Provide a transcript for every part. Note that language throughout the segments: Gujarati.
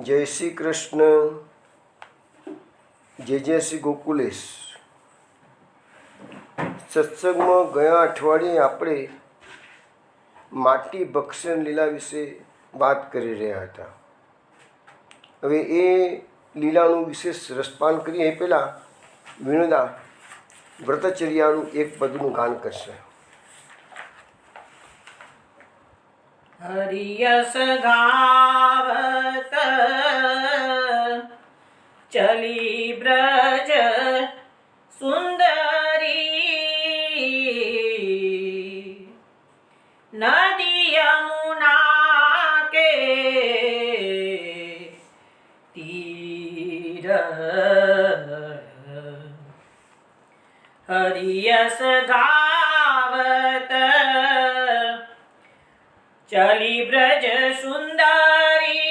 જય શ્રી કૃષ્ણ. જય શ્રી ગોકુલેશ. સત્સંગમાં ગયા અઠવાડિયે આપણે માટી ભક્ષણ લીલા વિશે વાત કરી રહ્યા હતા. હવે એ લીલાનું વિશેષ રસપાન કરીએ એ પહેલાં વિનોદા વ્રતચર્યાનું એક પદનું ગાન કરશે. હરિયસ ગાવત ચલી બ્રજ સુંદરી નદી યમુના કે તીર. હરિયસ ગાવત ચલી બ્રજ સુંદરી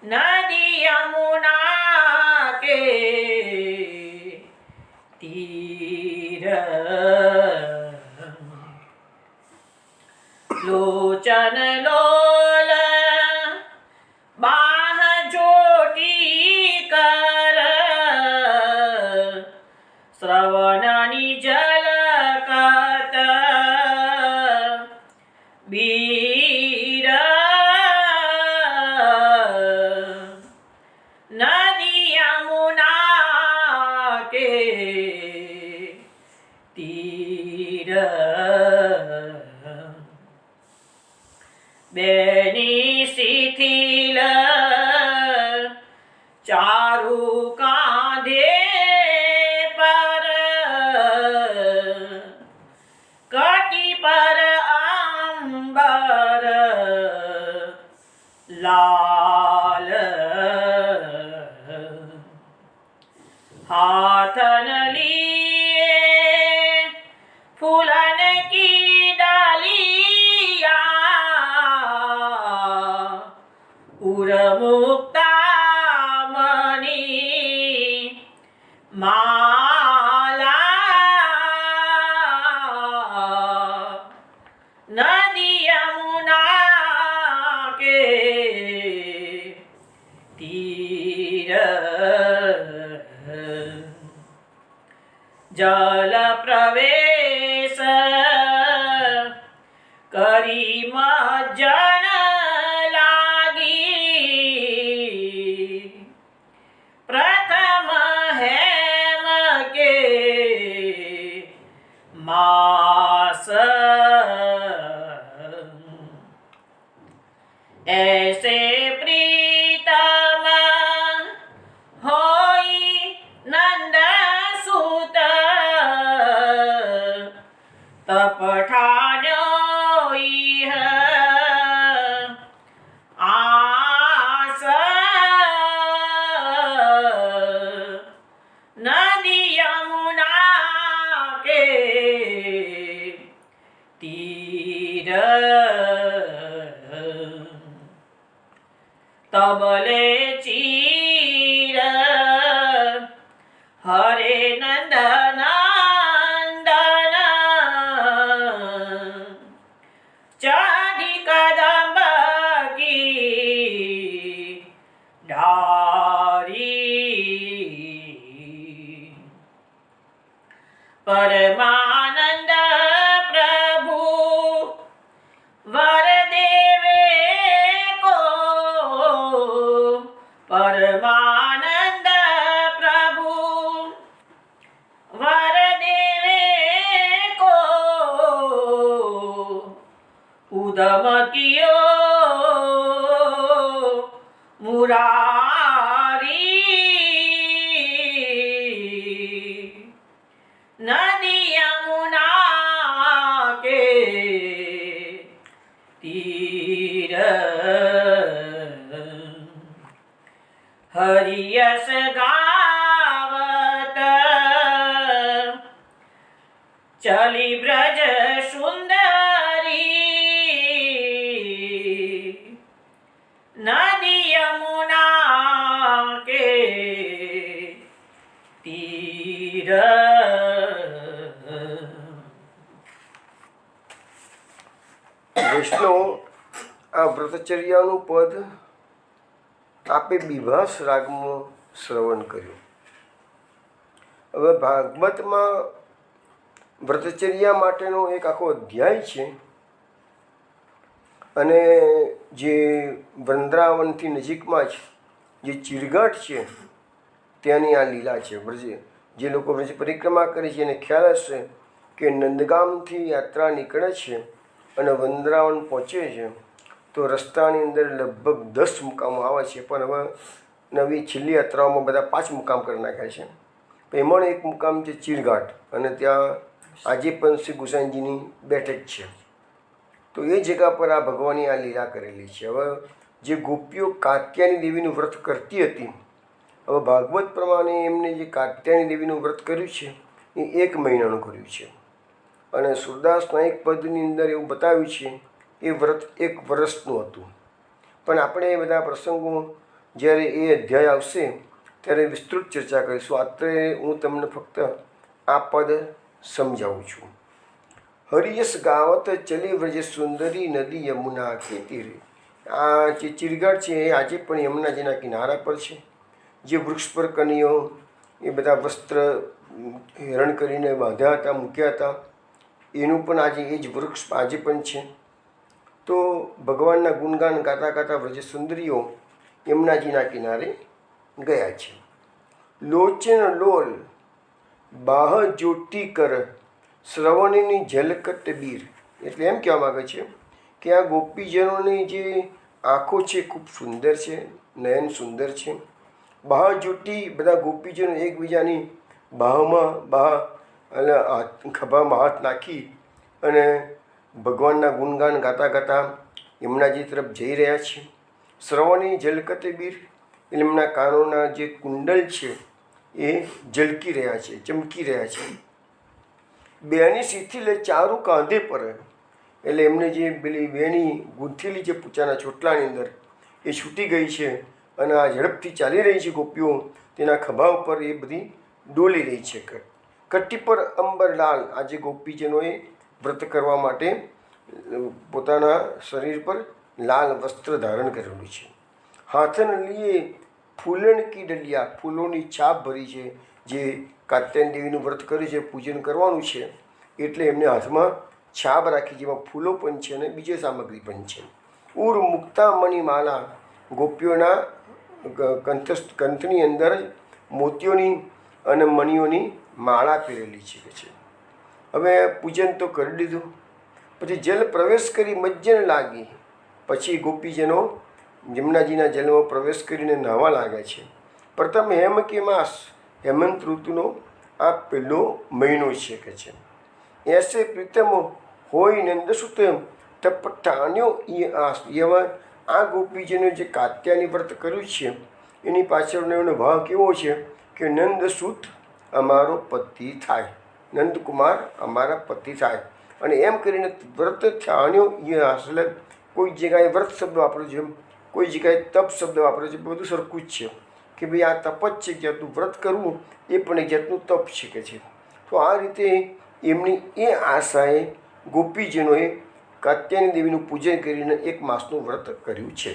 નદી યમુના કે તીર. લોચન લોલ બાહ જોટી કર શ્રવણની જલકત બીર. નદી યમુના કે તીર. બેની શિથિલ ચારુ કાંધે પર કટી પર આંબર લાલ. હાથન લીએ ફૂलन की डालिया उर्मुक्ता मणि माला. नदी यमुना के तीर. जल प्रवेश કરી મજ્જન લાગી પ્રથમ હેમ કે માસ. ऐसे प्रीतम होई नंद सुत तपठानो आस. नदी यमुना के तीर. तबले चीर हरे नंदन नंदन चढ़ी कदम की डारी. परमानंद प्रभु वर देवे को परमानंद प्रभु वर देवे को उदम कियो मुरारी. नदी यमुना के तीर. हरियस गावत चली ब्रज सुंदरी नदी यमुना के तीर. વૈષ્ણવ આ વ્રતચર્યાનું પદ આપે બિભાસ રાગમાં શ્રવણ કર્યું. હવે ભાગવતમાં વ્રતચર્યા માટેનો એક આખો અધ્યાય છે અને જે વૃંદાવનથી નજીકમાં જ જે ચીરઘાટ છે ત્યાંની આ લીલા છે. જે લોકો વ્રજ પરિક્રમા કરે છે એને ખ્યાલ હશે કે નંદગામથી યાત્રા નીકળે છે અને વૃંદાવન પહોંચે છે તો રસ્તાની અંદર લગભગ 10 મુકામો આવે છે, પણ હવે નવી છેલ્લી યાત્રાઓમાં બધા 5 મુકામ કરી નાખ્યા છે. એમાં એક મુકામ છે ચીરઘાટ અને ત્યાં આજે પણ શ્રી ગુસાઈજીની બેઠક છે. તો એ જગ્યા પર આ ભગવાનની આ લીલા કરેલી છે. હવે જે ગોપીઓ કાત્યાયની દેવીનું વ્રત કરતી હતી, હવે ભાગવત પ્રમાણે એમને જે કાત્યાયની દેવીનું વ્રત કર્યું છે એ 1 મહિનાનું કર્યું છે અને સુરદાસ નાયક પદની અંદર એવું બતાવ્યું છે એ વ્રત 1 વર્ષનું હતું. પણ આપણે એ બધા પ્રસંગો જ્યારે એ અધ્યાય આવશે ત્યારે વિસ્તૃત ચર્ચા કરીશું. અત્યારે હું તમને ફક્ત આ પદ સમજાવું છું. હરિયસ ગાવત ચલી વ્રજ સુંદરી નદી યમુના કે તીરે. આ જે ચીરઘાટ છે એ આજે પણ યમુનાજીના કિનારા પર છે. જે વૃક્ષ પર કનીઓ એ બધા વસ્ત્ર હેરણ કરીને બાંધ્યા હતા, મૂક્યા હતા, એનું પણ આજે એ જ વૃક્ષ આજે પણ છે. તો ભગવાનના ગુણગાન ગાતા ગાતા વ્રજ સુંદરીઓ યમુનાજીના કિનારે ગયા છે. લોચન લોલ બાહ જ્યોતિ કર શ્રવણની ઝલકત બીર. એટલે એમ કહેવા માગે છે કે આ ગોપીજનોની જે આંખો છે ખૂબ સુંદર છે, નયન સુંદર છે. બાહ જ્યોતિ, બધા ગોપીજનો એકબીજાની બાહ અને ખભામાં હાથ નાખી અને ભગવાનના ગુણગાન ગાતા ગાતા યમુનાજી તરફ જઈ રહ્યા છે. શ્રવણની ઝલકત બીર એટલે એમના કાનોના જે કુંડલ છે એ ઝલકી રહ્યા છે, ચમકી રહ્યા છે. બેની શિથિલે ચારું કાંધે પર, એટલે એમને જે પેલી બેની ગૂંથેલી છે પૂચાના ચોટલાની અંદર એ છૂટી ગઈ છે અને આ ઝડપથી ચાલી રહી છે ગોપીઓ, તેના ખભા ઉપર એ બધી ડોલી રહી છે. કટ્ટી પર અંબર લાલ, આજે ગોપીજનોએ વ્રત કરવા માટે પોતાના શરીર પર લાલ વસ્ત્ર ધારણ કરેલું છે. હાથન લીએ ફૂલણ કી ડલિયા, ફૂલોની છાપ ભરી છે. જે કાત્યાયની દેવીનું વ્રત કર્યું છે, પૂજન કરવાનું છે એટલે એમને હાથમાં છાપ રાખી, જેમાં ફૂલો પણ છે અને બીજી સામગ્રી પણ છે. ઉર મુક્તા મણિમાલા, ગોપીઓના કંઠની અંદર જ મોતીઓની અને મણિઓની માળા પહેરેલી છે. હવે પૂજન તો કરી દીધું, પછી જલ પ્રવેશ કરી મજ્જન લાગી. પછી ગોપીજનો યમુનાજીના જલમાં પ્રવેશ કરીને નાહવા લાગ્યા છે. પ્રથમ હેમ કે માસ, હેમંત ઋતુનો આ પહેલો મહિનો છે કે છે. એસે પ્રીતમ હોય નંદસુત તપઠાન્યો એ આસ. એવા આ ગોપીજીનો જે કાત્યાયની વ્રત કર્યું છે એની પાછળનો એનો ભાવ કેવો છે કે નંદસુત અમારો પતિ થાય, નંદકુમાર અમારા પતિ થાય. અને એમ કરીને વ્રત ઠાણ્યો એ આસ, એટલે કોઈ જગ્યાએ વ્રત શબ્દ વાપર્યો છે, કોઈ જગ્યાએ તપ શબ્દ વાપર્યો છે, બધું સરખું જ છે કે ભાઈ આ તપ જ છે. જાતનું વ્રત કરવું એ પણ એક જાતનું તપ શીખે છે. તો આ રીતે એમની એ આશાએ ગોપીજનોએ કાત્યાયની દેવીનું પૂજન કરીને 1 માસનું વ્રત કર્યું છે.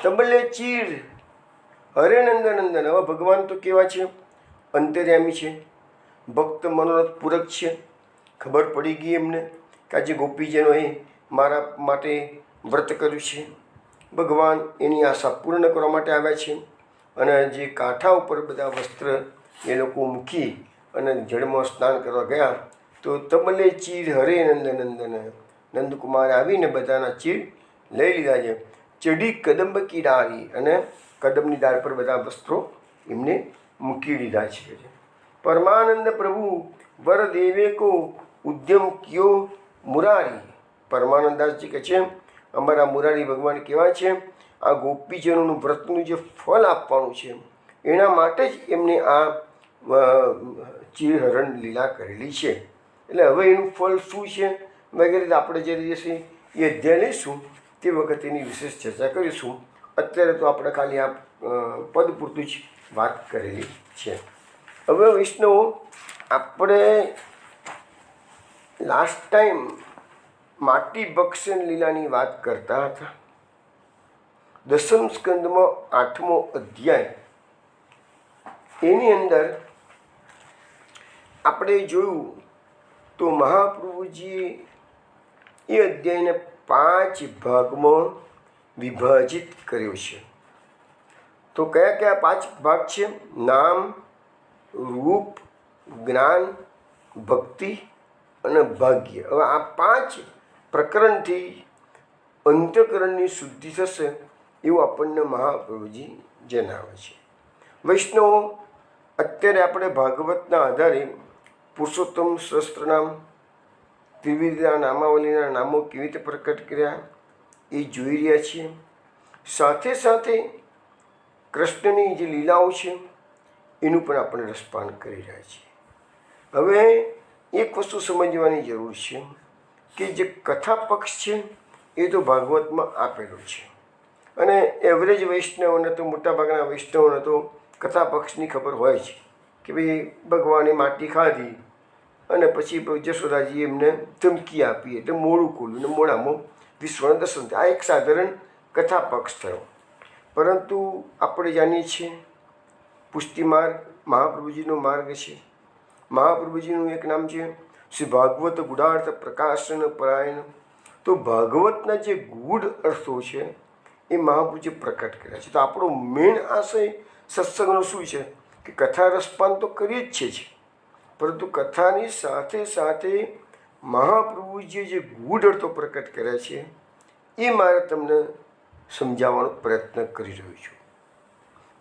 તબલે ચીર હરે નંદન. હવે ભગવાન તો કેવા છે? અંતર્યામી છે, ભક્ત મનોરથ પૂરક છે. ખબર પડી ગઈ એમને કે આજે ગોપીજનોએ મારા માટે વ્રત કર્યું છે. ભગવાન એની આશા પૂર્ણ કરવા માટે આવ્યા છે અને જે કાંઠા ઉપર બધા વસ્ત્ર એ લોકો મૂકી અને જળમાં સ્નાન કરવા ગયા તો તબલે ચીર હરે નંદન, નંદકુમાર આવીને બધાના ચીર લઈ લીધા છે. ચઢી કદંબ કી ડાળી, અને કદમની ડાળ પર બધા વસ્ત્રો એમને મૂકી દીધા છે. પરમાનંદ પ્રભુ વર દેવે કો ઉદ્યમ કયો મુરારી. પરમાનંદાસજી કહે છે અમારા મુરારી ભગવાન કેવા છે? આ ગોપીજનોનું વ્રતનું જે ફળ આપવાનું છે એના માટે જ એમને આ ચીરહરણ લીલા કરેલી છે. એટલે હવે એનું ફળ શું છે વગેરે આપણે જે જશે એ અધ્યાય લઈશું તે વખતે એની વિશેષ ચર્ચા કરીશું. અત્યારે તો આપણે ખાલી આ પદ પૂરતું જ વાત કરેલી છે. હવે વૈષ્ણવ, આપણે લાસ્ટ ટાઈમ માટી ભક્ષણ લીલાની વાત કરતા હતા. દસમ સ્કંદમાં 8મો અધ્યાય, એની અંદર આપણે જોયું તો મહાપ્રભુજીએ એ અધ્યાયને 5 ભાગમાં વિભાજિત કર્યો છે. તો કયા કયા 5 ભાગ છે? નામ, રૂપ, જ્ઞાન, ભક્તિ અને ભાગ્ય. હવે આ 5 પ્રકરણથી અંતઃકરણની શુદ્ધિ થશે એવું આપણને મહાપ્રભુજી જણાવે છે. વૈષ્ણવો, અત્યારે આપણે ભાગવતના આધારે પુરુષોત્તમ સહસ્ત્રનામ, ત્રિવિધા નામાવલીના નામો કેવી રીતે પ્રકટ કર્યા એ જોઈ રહ્યા છીએ. સાથે સાથે કૃષ્ણની જે લીલાઓ છે એનું પણ આપણે રસપાન કરી રહ્યા છીએ. હવે એક વસ્તુ સમજવાની જરૂર છે કે જે કથા પક્ષ છે એ તો ભાગવતમાં આપેલો છે, અને એવરેજ વૈષ્ણવને તો, મોટાભાગના વૈષ્ણવને તો કથા પક્ષની ખબર હોય છે કે ભાઈ ભગવાને માટી ખાધી અને પછી જશોદાજી એમને ધમકી આપી એટલે મોડું ખોલ્યું ને મોડામાં વિશ્વના દર્શન થયા. આ એક સાધારણ કથા પક્ષ થયો. પરંતુ આપણે જાણીએ છીએ પુષ્ટિ માર્ગ મહાપ્રભુજીનો માર્ગ છે. મહાપ્રભુજીનું એક નામ છે શ્રી ભાગવત ગુડાર્થ પ્રકાશન પરાયણ. તો ભાગવતના જે ગૂઢ અર્થો છે એ મહાપ્રભુજી પ્રકટ કર્યા છે. તો આપણો મેઇન આશય સત્સંગનો શું છે કે કથા રસપાન તો કરીએ જ છે, પરંતુ કથાની સાથે સાથે મહાપ્રભુજીએ જે ગૂઢ અર્થો પ્રકટ કર્યા છે એ મારે તમને સમજાવવાનો પ્રયત્ન કરી રહ્યો છું.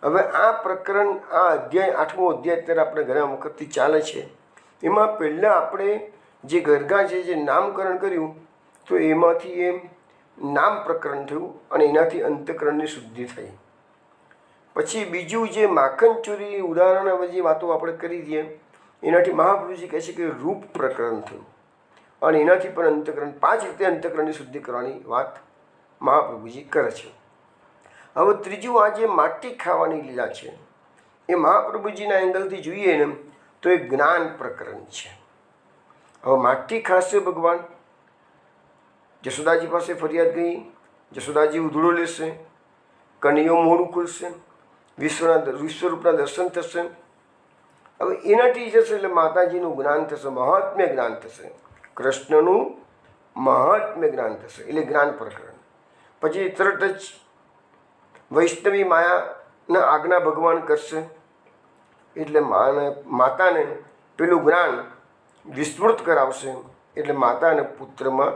હવે આ પ્રકરણ, આ અધ્યાય 8મો અધ્યાય અત્યારે આપણે ઘણા વખતથી ચાલે છે. એમાં પહેલાં આપણે જે ગરગા છે, જે નામકરણ કર્યું, તો એમાંથી એ નામ પ્રકરણ થયું અને એનાથી અંતઃકરણની શુદ્ધિ થઈ. પછી બીજું જે માખણ ચોરી ઉદાહરણ બધી વાતો આપણે કરી દઈએ, એનાથી મહાપ્રભુજી કહે છે કે રૂપ પ્રકરણ થયું અને એનાથી પણ અંતઃકરણ, 5 રીતે અંતઃકરણની શુદ્ધિ કરવાની વાત મહાપ્રભુજી કરે છે. હવે ત્રીજું, આ જે માટી ખાવાની લીલા છે એ મહાપ્રભુજીના એંગલથી જોઈએ ને તો એ જ્ઞાન પ્રકરણ છે. હવે માટી ખાશે ભગવાન, જશોદાજી પાસે ફરિયાદ ગઈ, જશોદાજી ઉધડો લેશે, કનૈયો મોઢું ખુલશે, વિશ્વરૂપના દર્શન થશે. હવે એનાથી જશે એટલે માતાજીનું જ્ઞાન થશે, મહાત્મ્ય જ્ઞાન થશે, કૃષ્ણનું મહાત્મ્ય જ્ઞાન થશે, એટલે જ્ઞાન પ્રકરણ. પછી તરત જ વૈષ્ણવી માયાના આજ્ઞા ભગવાન કરશે એટલે માતાને પેલું જ્ઞાન વિસ્મૃત કરાવશે, એટલે માતાને પુત્રમાં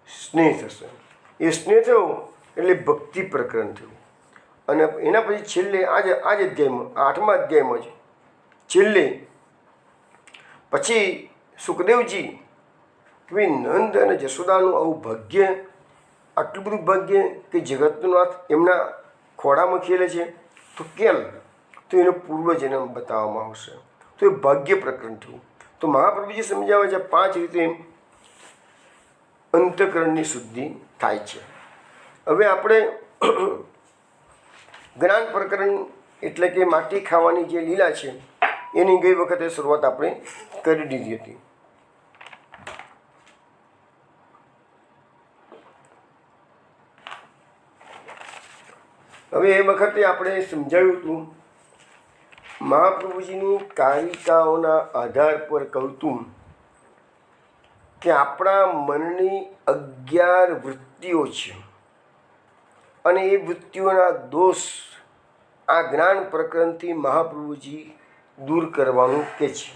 સ્નેહ થશે. એ સ્નેહ થયો એટલે ભક્તિ પ્રકરણ થયું. અને એના પછી છેલ્લે આ જ અધ્યાયમાં, 8મા અધ્યાયમાં જ છેલ્લે પછી સુખદેવજી કે ભાઈ નંદ અને જશોદાનું આવું ભાગ્ય, આટલું બધું ભાગ્ય કે જગતનો નાથ એમના ખોળામાં ખેલે છે, તો કેમ? તો એનો પૂર્વજન્મ બતાવવામાં આવશે. તો એ ભાગ્ય પ્રકરણ થયું. તો મહાપ્રભુજી સમજાવે છે 5 રીતે અંતઃકરણની શુદ્ધિ થાય છે. હવે આપણે જ્ઞાન પ્રકરણ એટલે કે માટી ખાવાની જે લીલા છે એની ગઈ વખતે શરૂઆત આપણે કરી દીધી હતી. હવે એ વખતે આપણે સમજાવ્યું હતું મહાપ્રભુજીની કારિકાઓના આધાર પર કહું હતું કે આપણા મનની 11 વૃત્તિઓ છે અને એ વૃત્તિઓના દોષ આ જ્ઞાન પ્રકરણથી મહાપ્રભુજી દૂર કરવાનું કહે છે.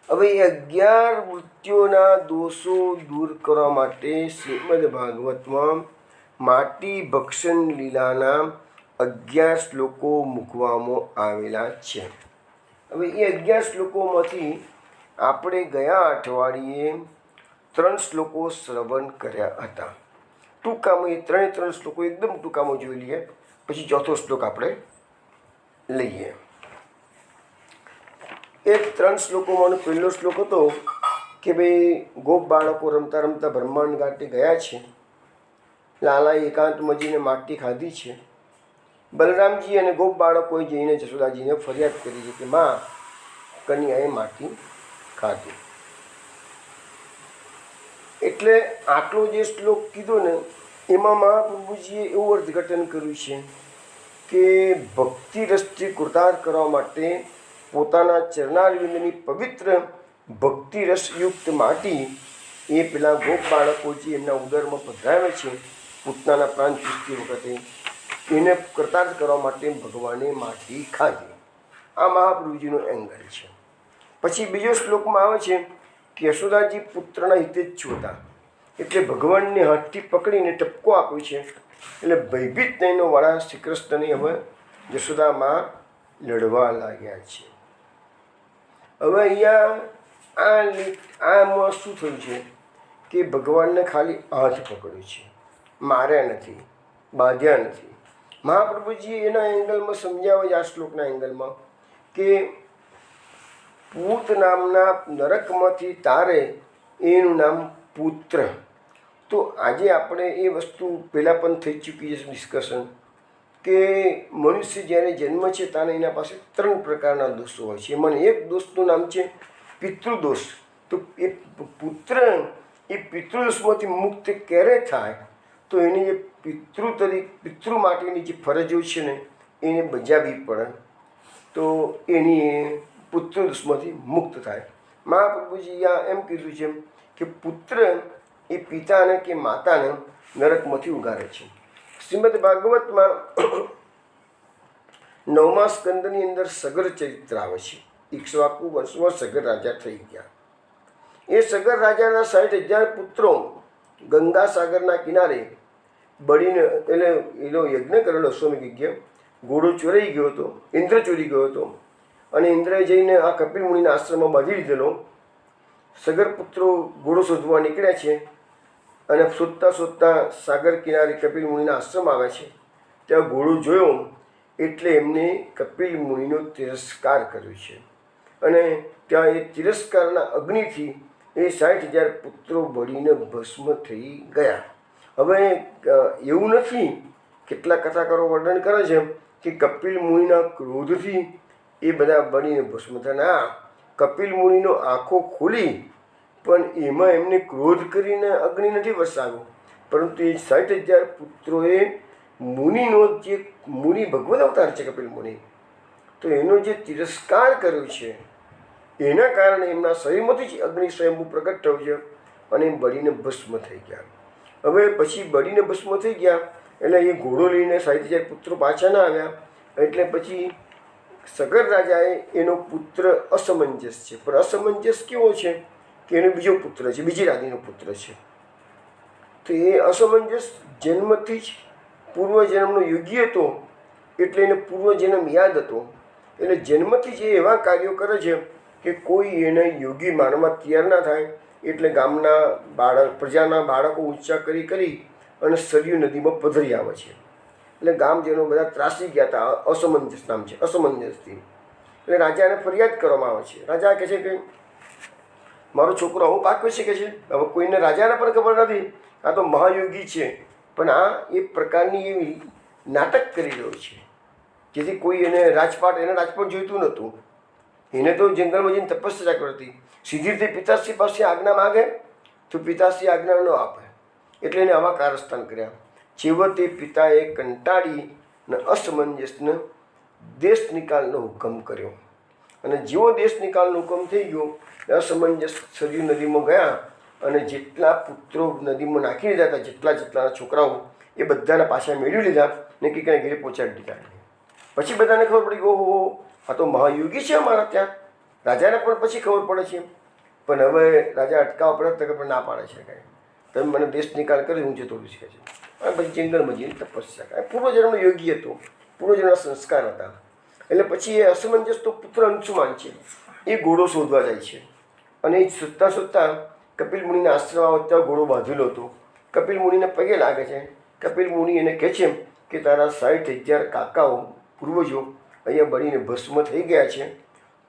હવે એ 11 વૃત્તિઓના દોષો દૂર કરવા માટે શ્રીમદ ભાગવતમાં માટી ભક્ષણ લીલાના 11 શ્લોકો મૂકવામાં આવેલા છે. હવે એ 11 શ્લોકોમાંથી આપણે ગયા અઠવાડિયે 3 શ્લોકો શ્રવણ કર્યા હતા. ટૂંકામાં એ 3 શ્લોકો એકદમ ટૂંકામાં જોઈ લઈએ, પછી ચોથો શ્લોક આપણે લઈએ. એ 3 શ્લોકોમાંનો પહેલો શ્લોક હતો કે ભાઈ ગોપ બાળકો રમતા રમતા બ્રહ્માંડ ઘાટે ગયા છે, લાલાએ એકાંતમાં જઈને માટી ખાધી છે. બલરામજી અને ગોપ બાળકોએ જઈને જશોદાજીને ફરિયાદ કરી છે કે માં, કન્યાએ માટી ખાધી. એટલે આટલો જે શ્લોક કીધો ને એમાં મહાપ્રભુજીએ એવું અર્થઘટન કર્યું છે કે ભક્તિ રસથી કૃતાર્થ કરવા માટે પોતાના ચરણારવિંદની પવિત્ર ભક્તિ રસયુક્ત માટી એ પેલા ગોપ બાળકો જે એમના ઉદરમાં પધરાવે છે પૂતનાના પ્રાણ ચૂસતી વખતે એને કૃતાર્થ કરવા માટે ભગવાને માટી ખાધી. આ મહાપ્રભુજીનો એંગલ છે. પછી બીજો શ્લોકમાં આવે છે કે યશોદાજી પુત્રના હિતે જ છોતા, એટલે ભગવાનને હાથથી પકડીને ટપકો આપ્યો છે. એટલે ભયભીત થઈને વાળા શ્રી કૃષ્ણને હવે યશોદામાં લડવા લાગ્યા છે. હવે અહીંયા આમાં શું થયું છે કે ભગવાનને ખાલી હાથ પકડ્યો છે, માર્યા નથી, બાંધ્યા નથી. મહાપ્રભુજી એના એંગલમાં સમજાવે છે આ શ્લોકના એંગલમાં કે પૂત નામના નરકમાંથી તારે એનું નામ પુત્ર. તો આજે આપણે એ વસ્તુ પહેલાં પણ થઈ ચૂકી છે ડિસ્કશન કે મનુષ્ય જ્યારે જન્મ છે ત્યારે એના પાસે 3 પ્રકારના દોષો હોય છે. એમાં એક દોષનું નામ છે પિતૃદોષ. તો એ પુત્ર એ પિતૃદોષમાંથી મુક્ત ક્યારે થાય તો એની જે પિતૃ માટેની જે ફરજો છે ને એને બજાવવી પડે તો એની પુત્રદોષમાંથી મુક્ત થાય. મહાપ્રભુજી આ એમ કીધું છે કે પુત્ર એ પિતાને કે માતાને નરકમાંથી ઉગારે છે. શ્રીમદ ભાગવતમાં 9મા સ્કંદની અંદર સગર ચરિત્ર આવે છે. ઇક્ષ્વાકુ વંશમાં સગર રાજા થઈ ગયા. એ સગર રાજાના 60,000 પુત્રો ગંગા સાગરના કિનારે બળીને એટલે એનો યજ્ઞ કરેલો અશ્વમેઘ યજ્ઞ. ઘોડો ચોરાઈ ગયો હતો, ઇન્દ્ર ચોરી ગયો હતો અને ઇન્દ્રએ જઈને આ કપિલ મુનિના આશ્રમમાં બાંધી લીધેલો. સગર પુત્રો ઘોડો શોધવા નીકળ્યા છે અને શોધતા શોધતા સાગર કિનારે કપિલ મુનિના આશ્રમ આવે છે. ત્યાં ઘોડો જોયો એટલે એમને કપિલ મુનિનો તિરસ્કાર કર્યો છે અને ત્યાં એ તિરસ્કારના અગ્નિથી એ 60,000 પુત્રો બળીને ભસ્મ થઈ ગયા. હવે એવું નથી, કેટલાક કથાકારો વર્ણન કરે છે કે કપિલ મુનિના ક્રોધથી એ બધા બળીને ભસ્મ થયા. ના, કપિલ મુનિનો આંખો ખોલી પણ એમાં એમને ક્રોધ કરીને અગ્નિ નથી વરસાવ્યો, પરંતુ એ 60,000 પુત્રોએ મુનિનો જે મુનિ ભગવદ અવતાર છે કપિલ મુનિ, તો એનો જે તિરસ્કાર કર્યો છે એના કારણે એમના શરીરમાંથી જ અગ્નિ સ્વયંભૂ પ્રગટ થયો છે અને બળીને ભસ્મ થઈ ગયા. હવે પછી બળીને ભસ્મ થઈ ગયા એટલે એ ઘોડો લઈને 60,000 પુત્રો પાછા ના આવ્યા. એટલે પછી સગર રાજાએ એનો પુત્ર અસમંજસ છે. પણ અસમંજસ કેવો છે કે એનો બીજો પુત્ર છે, બીજી રાણીનો પુત્ર છે. તો એ અસમંજસ જન્મથી જ પૂર્વજન્મનો યોગી હતો એટલે એને પૂર્વજન્મ યાદ હતો. એટલે જન્મથી જ એ એવા કાર્યો કરે છે કે કોઈ એને યોગી માનવા તૈયાર ના થાય. એટલે ગામના પ્રજાના બાળકો ઊંચા કરી અને સરયુ નદીમાં પધરી આવે છે. એટલે ગામજનો બધા ત્રાસી ગયા હતા. અસમંજસ નામ છે, અસમંજસથી. એટલે રાજાને ફરિયાદ કરવામાં આવે છે. રાજા કહે છે કે મારો છોકરો આવું પાક કરી શકે છે. હવે કોઈને રાજાને પણ ખબર નથી, આ તો મહાયોગી છે, પણ આ એ પ્રકારની એવી નાટક કરી રહ્યો છે જેથી કોઈ એને રાજપાટ જોઈતું નહોતું. એને તો જંગલમાં જઈને તપસ્યા કરતી. સીધી રીતે પિતાશ્રી પાસે આજ્ઞા માગે તો પિતાશ્રી આજ્ઞા ન આપે, એટલે એને આવા કારસ્તાન કર્યા. છેવટે પિતાએ કંટાળીને અસમંજસને દેશ નિકાલનો હુકમ કર્યો અને જેવો દેશ નિકાલનો હુકમ થઈ ગયો અસમંજસ સરયુ નદીમાં ગયા અને જેટલા પુત્રો નદીમાં નાખી દીધા હતા, જેટલાના છોકરાઓ એ બધાના પાછા મેળવી લીધા ને કંઈકને ઘેરે પહોંચાડી દીધા. પછી બધાને ખબર પડી કે ઓહો આ તો મહાયોગી છે અમારા ત્યાં. રાજાને પણ પછી ખબર પડે છે, પણ હવે રાજા અટકાવવા પ્રયત્ન કરે પણ ના પાડે છે કાંઈ, તમે મને દેશ નિકાલ કરી હું જતો રહી શકે છે. અને પછી જંગલમાં જઈને તપસ્યા કરે. પૂર્વજન્મનો યોગી હતો, પૂર્વજન્મના સંસ્કાર હતા. એટલે પછી એ અસમંજસ તો પુત્ર અંશુમાન છે, એ ઘોડો શોધવા જાય છે અને એ શોધતા કપિલ મુનિના આશ્રમ આવે ત્યાં ઘોડો બાંધેલો હતો. કપિલ મુનિને પગે લાગે છે. કપિલ મુનિ એને કહે છે કે તારા 60,000 કાકાઓ પૂર્વજો અહીંયા બળીને ભસ્મ થઈ ગયા છે,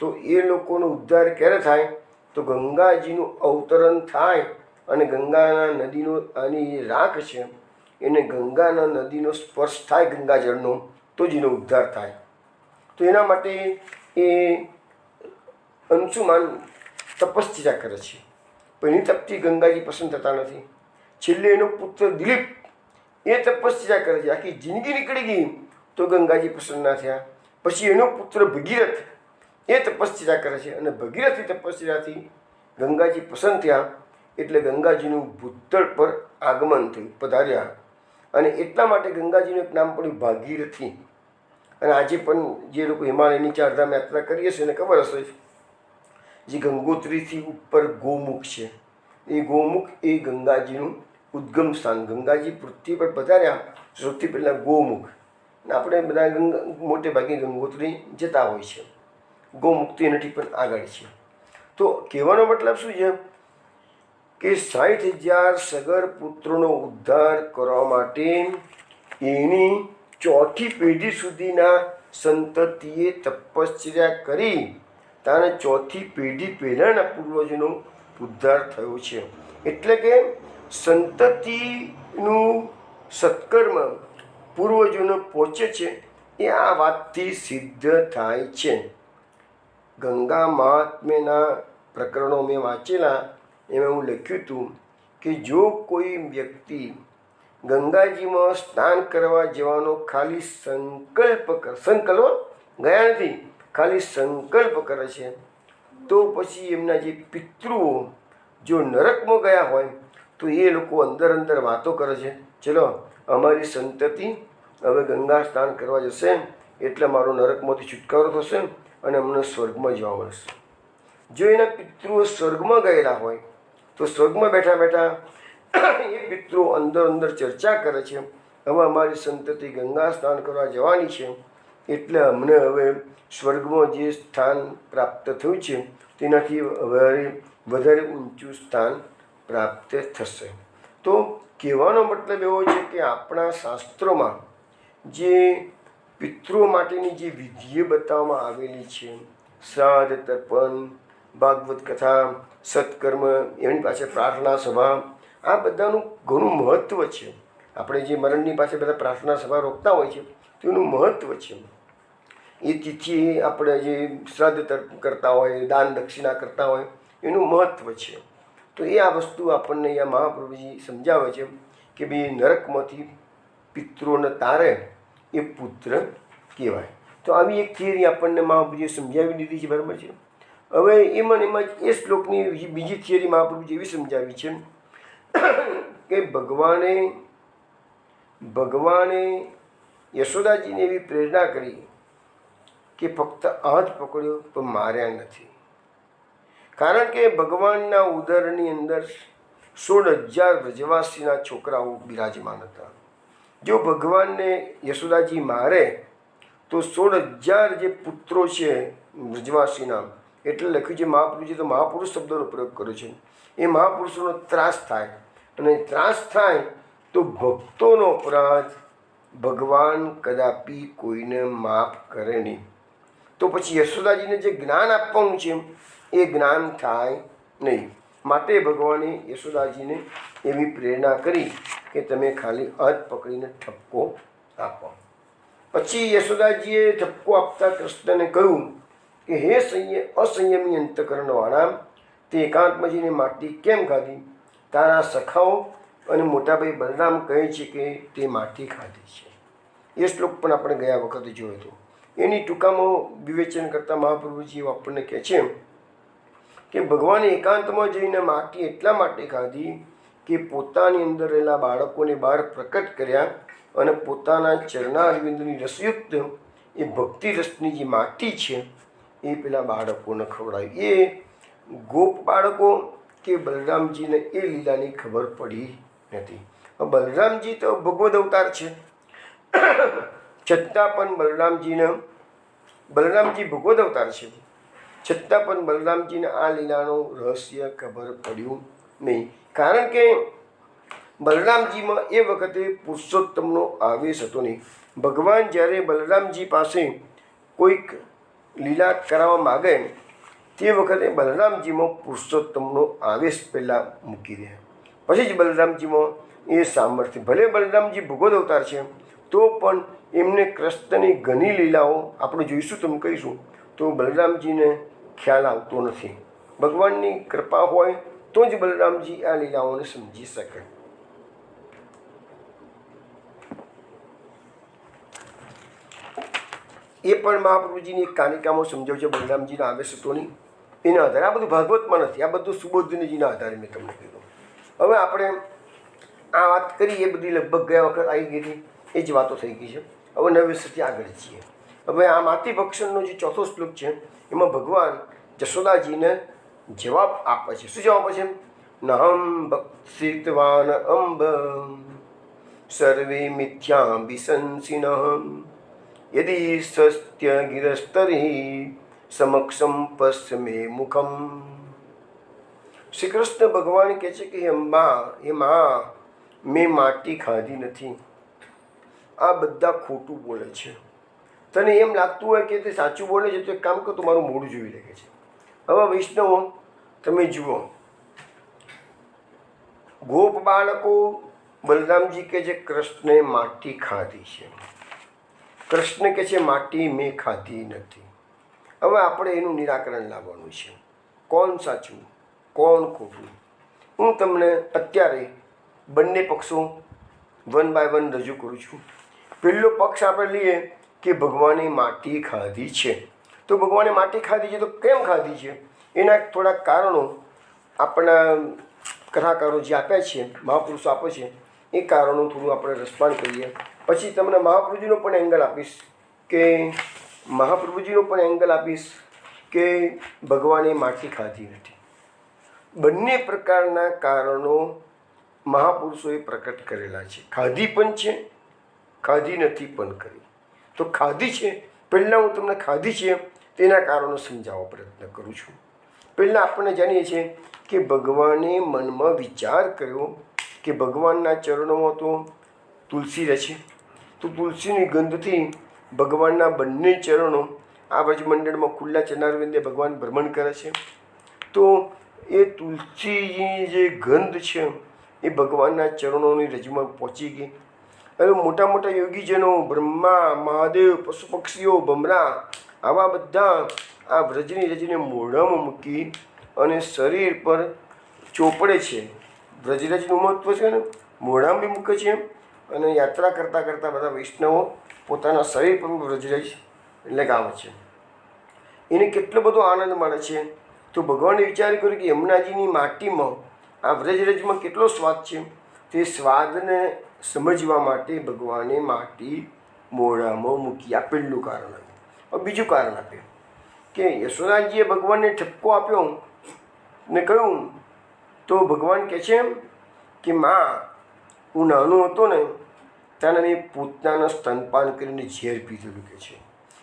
તો એ લોકોનો ઉદ્ધાર ક્યારે થાય તો ગંગાજીનું અવતરણ થાય અને ગંગાના નદીનો આની રાખ છે એને ગંગાના નદીનો સ્પર્શ થાય ગંગાજળનો તો જ એનો ઉદ્ધાર થાય. તો એના માટે એ અંશુમાન તપસ્યા કરે છે પણ એની તપથી ગંગાજી પસંદ થતા નથી. છેલ્લે એનો પુત્ર દિલીપ એ તપસ્યા કરે છે, આખી જિંદગી નીકળી ગઈ તો ગંગાજી પસંદ ના થયા. પછી એનો પુત્ર ભગીરથ એ તપસ્યા કરે છે અને ભગીરથની તપસ્યાથી ગંગાજી પસંદ થયા. એટલે ગંગાજીનું ભૂતળ પર આગમન થયું, પધાર્યા. અને એટલા માટે ગંગાજીનું એક નામ પડ્યું ભાગીરથી. અને આજે પણ જે લોકો હિમાલયની ચારધામ યાત્રા કરીએ છીએ એને ખબર હશે, જે ગંગોત્રીથી ઉપર ગોમુખ છે, એ ગોમુખ એ ગંગાજીનું ઉદ્ગમ સ્થાન. ગંગાજી પૃથ્વી પર પધાર્યા સૌથી પહેલાં ગોમુખ. આપણે બધા મોટે ભાગે ગંગોત્રી જતા હોય છે, ગોમુખ તો એનાથી પણ આગળ છે. તો કહેવાનો મતલબ શું છે કે 60,000 સગર પુત્રોનો ઉદ્ધાર કરવા માટે એની ચોથી પેઢી સુધીના સંતતિએ તપસ્યા કરી તાને ચોથી પેઢી પહેલાંના પૂર્વજોનો ઉદ્ધાર થયો છે. એટલે કે સંતતિનું સત્કર્મ પૂર્વજોને પહોંચે છે એ આ વાતથી સિદ્ધ થાય છે. ગંગા મહાત્મ્યના પ્રકરણો મેં વાંચેલા, એમાં હું લખ્યું હતું કે જો કોઈ વ્યક્તિ ગંગાજીમાં સ્નાન કરવા જવાનો ખાલી સંકલ્પ ગયા નથી, ખાલી સંકલ્પ કરે છે, તો પછી એમના જે પિતૃઓ જો નરકમાં ગયા હોય તો એ લોકો અંદર અંદર વાતો કરે છે, ચલો અમારી સંતતિ હવે ગંગા સ્નાન કરવા જશે એટલે મારો નરકમાંથી છુટકારો થશે અને અમને સ્વર્ગમાં જવા મળશે. જો એના પિતૃઓ સ્વર્ગમાં ગયેલા હોય તો સ્વર્ગમાં બેઠા બેઠા એ પિતૃઓ અંદર અંદર ચર્ચા કરે છે, હવે અમારી સંતતિ ગંગા સ્નાન કરવા જવાની છે એટલે અમને હવે સ્વર્ગમાં જે સ્થાન પ્રાપ્ત થયું છે તેનાથી વધારે ઊંચું સ્થાન પ્રાપ્ત થશે. તો કહેવાનો મતલબ એવો છે કે આપણા શાસ્ત્રોમાં જે પિતૃઓ માટેની જે વિધિઓ બતાવવામાં આવેલી છે, શ્રાદ્ધ, તર્પણ, ભાગવત કથા, સત્કર્મ, એની પાસે પ્રાર્થના સભા, આ બધાનું ઘણું મહત્ત્વ છે. આપણે જે મરણની પાસે બધા પ્રાર્થના સભા રોકતા હોય છે તેનું મહત્ત્વ છે. એ તિથિ આપણે જે શ્રાદ્ધ તર્પણ કરતા હોય, દાન દક્ષિણા કરતા હોય, એનું મહત્ત્વ છે. તો એ આ વસ્તુ આપણને અહીંયા મહાપ્રભુજી સમજાવે છે કે ભાઈ નરકમાંથી પિતૃઓને તારે એ પુત્ર કહેવાય. તો આવી એક થિયરી આપણને મહાપ્રભુજીએ સમજાવી દીધી છે, બરાબર છે. હવે એમાં એ શ્લોકની બીજી થિયરી મહાપ્રભુજી એવી સમજાવી છે કે ભગવાને યશોદાજીને એવી પ્રેરણા કરી કે ફક્ત હાથ પકડ્યો તો માર્યા નથી. કારણ કે ભગવાનના ઉદરની અંદર 16,000 વ્રજવાસીના છોકરાઓ બિરાજમાન હતા. જો ભગવાનને યશોદાજી મારે તો 16,000 જે પુત્રો છે વ્રજવાસીના, એટલે લખ્યું છે મહાપુરુષે તો મહાપુરુષ શબ્દનો પ્રયોગ કર્યો છે, એ મહાપુરુષોનો ત્રાસ થાય, અને ત્રાસ થાય તો ભક્તોનો અપરાધ ભગવાન કદાપી કોઈને માફ કરે નહીં. તો પછી યશોદાજીને જે જ્ઞાન આપવાનું છે એ જ્ઞાન થાય નહીં. માટે ભગવાને યશોદાજીને એવી પ્રેરણા કરી કે તમે ખાલી હાથ પકડીને ઠપકો આપો. પછી યશોદાજીએ ઠપકો આપતા કૃષ્ણને કહ્યું કે હે અસંયમી અંતકરણવાળા, તે એકાંતમાં જઈને માટી કેમ ખાધી? તારા સખાઓ અને મોટાભાઈ બલરામ કહે છે કે તે માટી ખાધી છે. એ શ્લોક પણ આપણે ગયા વખતે જોયો હતો. એની ટૂંકામાં વિવેચન કરતા મહાપ્રભુજી આપણને કહે છે કે ભગવાને એકાંતમાં જઈને માટી એટલા માટે ખાધી કે પોતાની અંદર રહેલા બાળકોને બહાર પ્રકટ કર્યા અને પોતાના ચરણારવિંદની રસયુક્ત એ ભક્તિ રસની જે માટી છે એ પેલા બાળકોને ખવડાવી. એ ગોપ બાળકો કે બલરામજીને એ લીલાની ખબર પડી નથી. બલરામજી તો ભગવદ અવતાર છે, છતાં પણ બલરામજી ભગવદ અવતાર છે, છતાં પણ બલરામજીને આ લીલાનું રહસ્ય ખબર પડ્યું નહીં. કારણ કે બલરામજીમાં એ વખતે પુરુષોત્તમનો આવેશ હતો નહીં. ભગવાન જ્યારે બલરામજી પાસે કોઈક લીલા કરાવવા માગે તે વખતે બલરામજીમાં પુરુષોત્તમનો આવેશ પહેલાં મૂકી દે, પછી જ બલરામજીમાં એ સામર્થ્ય. ભલે બલરામજી ભગવદ અવતાર છે તો પણ એમને કૃષ્ણની ઘણી લીલાઓ આપણે જોઈશું, તમે કહીશું તો બલરામજીને ખ્યાલ આવતો નથી. ભગવાનની કૃપા હોય તો જ બલરામજી આ લીલાઓને સમજી શકે. એ પણ મહાપ્રભુજીની એક કાનિકામાં સમજાવ્યું છે બલરામજીના આવેશ હતો નહીં એના આધારે. આ બધું ભાગવતમાં નથી, આ બધું સુબોધનજીના આધારે મેં તમને કીધું. હવે આપણે આ વાત કરી એ બધી લગભગ ગયા વખત આવી ગઈ હતી, એ જ વાતો થઈ ગઈ છે. હવે નવેસરથી આગળ છીએ. હવે આ માતી ભક્ષણનો જે ચોથો શ્લોક છે એમાં ભગવાન જશોદાજીને જવાબ આપે છે. શું જવાબ આપે છે? નહમ ભક્ષિતવાન અંબ સર્વે મિથ્યા વિશંસિનઃ યદિ સત્ય ગિરસ્તરી સમક્ષમ પશ્ચમે મુખમ. શ્રી કૃષ્ણ ભગવાન કહે છે કે અંબા, એ માં, મેં માટી ખાધી નથી. આ બધા ખોટું બોલે છે. તને એમ લાગતું હોય કે તે સાચું બોલે છે તો એક કામ કર, તું મારું મોઢું જોઈ લે છે. હવે વૈષ્ણવો તમે જુઓ, ગોપ બાળકો બલરામજી કે છે કૃષ્ણે માટી ખાધી છે, કૃષ્ણ કે છે માટી મેં ખાધી નથી. હવે આપણે એનું નિરાકરણ લાવવાનું છે. કોણ સાચું, કોણ ખોટું? હું તમને અત્યારે બંને પક્ષો વન બાય વન રજૂ કરું છું. પહેલો પક્ષ આપણે લઈએ કે ભગવાને માટી ખાધી છે. તો ભગવાને માટી ખાધી છે તો કેમ ખાધી છે એના થોડાક કારણો આપણા કથાકારો જે આપ્યા છે, મહાપુરુષો આપે છે, એ કારણો થોડું આપણે રસપાન કરીએ. પછી તમને મહાપ્રભુજીનો પણ એંગલ આપીશ કે ભગવાને માટી ખાધી નથી. બંને પ્રકારના કારણો મહાપુરુષોએ પ્રકટ કરેલા છે. ખાધી પણ છે, ખાધી નથી પણ કરી. તો ખાધી છે, પહેલાં હું તમને ખાધી છે તેના કારણો સમજાવવા પ્રયત્ન કરું છું. પહેલાં આપણે જાણીએ છીએ કે ભગવાને મનમાં વિચાર કર્યો કે ભગવાનના ચરણોમાં તો તુલસી રહે છે, તો તુલસીની ગંધથી ભગવાનના બંને ચરણો આ વ્રજમંડળમાં ખુલ્લા ચરણારવિંદે ભગવાન ભ્રમણ કરે છે. તો એ તુલસીની જે ગંધ છે એ ભગવાનના ચરણોની રજમાં પહોંચી ગઈ. હવે મોટા મોટા યોગીજનો, બ્રહ્મા, મહાદેવ, પશુ પક્ષીઓ, ભમરા, આવા બધા આ વ્રજની રજને મોઢામાં મૂકી અને શરીર પર ચોપડે છે. વ્રજરજનું મહત્વ છે ને, મોઢામાં બી મૂકે છે અને યાત્રા કરતાં કરતાં બધા વૈષ્ણવો પોતાના શરીર પર વ્રજરજ લગાવે છે. એને કેટલો બધો આનંદ મળે છે. તો ભગવાને વિચાર કર્યો કે યમુનાજીની માટીમાં આ વ્રજરજમાં કેટલો સ્વાદ છે. તે સ્વાદને સમજવા માટે ભગવાને માટી મોઢામાં મૂકી. આ પહેલું કારણ આપ્યું. હવે બીજું કારણ આપ્યું કે યશોદાજીએ ભગવાનને ઠપકો આપ્યો ને કહ્યું, તો ભગવાન કહે છે કે માં, હું નાનો હતો ને ત્યારે મેં પોતાના સ્તનપાન કરીને ઝેર પીધેલું કે છે,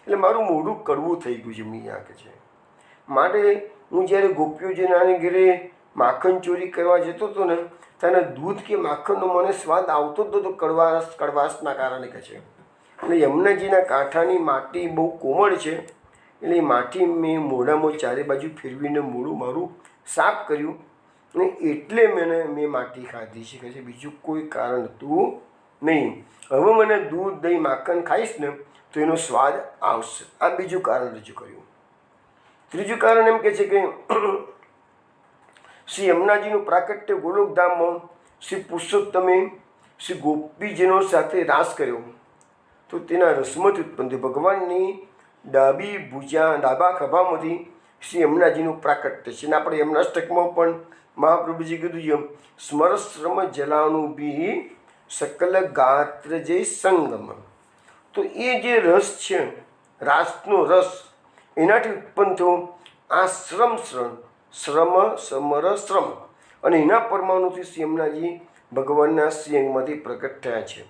એટલે મારું મોઢું કડવું થઈ ગયું છે મિયા કે છે. માટે હું જ્યારે ગોપીઓ જે નાની ઘરે માખણ ચોરી કરવા જતો હતો ને ત્યારે દૂધ કે માખણનો મને સ્વાદ આવતો જ નહોતો કડવાશના કારણે કે છે. એટલે યમુનાજીના કાંઠાની માટી બહુ કોમળ છે, એટલે એ માટી મેં મોઢામાં ચારે બાજુ ફેરવીને મોઢું મારું સાફ કર્યું અને એટલે મેં માટી ખાધી છે કે છે. બીજું કોઈ કારણ હતું નહીં. હવે મને દૂધ, દહીં, માખણ ખાઈશ ને તો એનો સ્વાદ આવશે. આ બીજું કારણ રજૂ કર્યું. ત્રીજું કારણ એમ કહે છે કે શ્રી યમુનાજીનું પ્રાકટ્ય ગોલોકધામમાં શ્રી પુરુષોત્તમે શ્રી ગોપીજનો સાથે રાસ કર્યો તો તેના રસમાંથી ઉત્પન્ન થયું. ભગવાનની ડાબા ખભામાંથી શ્રી યમુનાજીનું પ્રાકટ્ય છે. અને આપણે યમુનાષ્ટકમાં પણ મહાપ્રભુજી કીધું છે, સ્મરશ્રમ જલાનુભી સકલ ગાત્ર જય સંગમ. તો એ જે રસ છે, રાસનો રસ, એનાથી ઉત્પન્ન થયો આ શ્રમ, સમર શ્રમ, અને એના પરમાણુથી શ્રી યમુનાજી ભગવાનના શ્રી અંગમાંથી પ્રકટ થયા છે.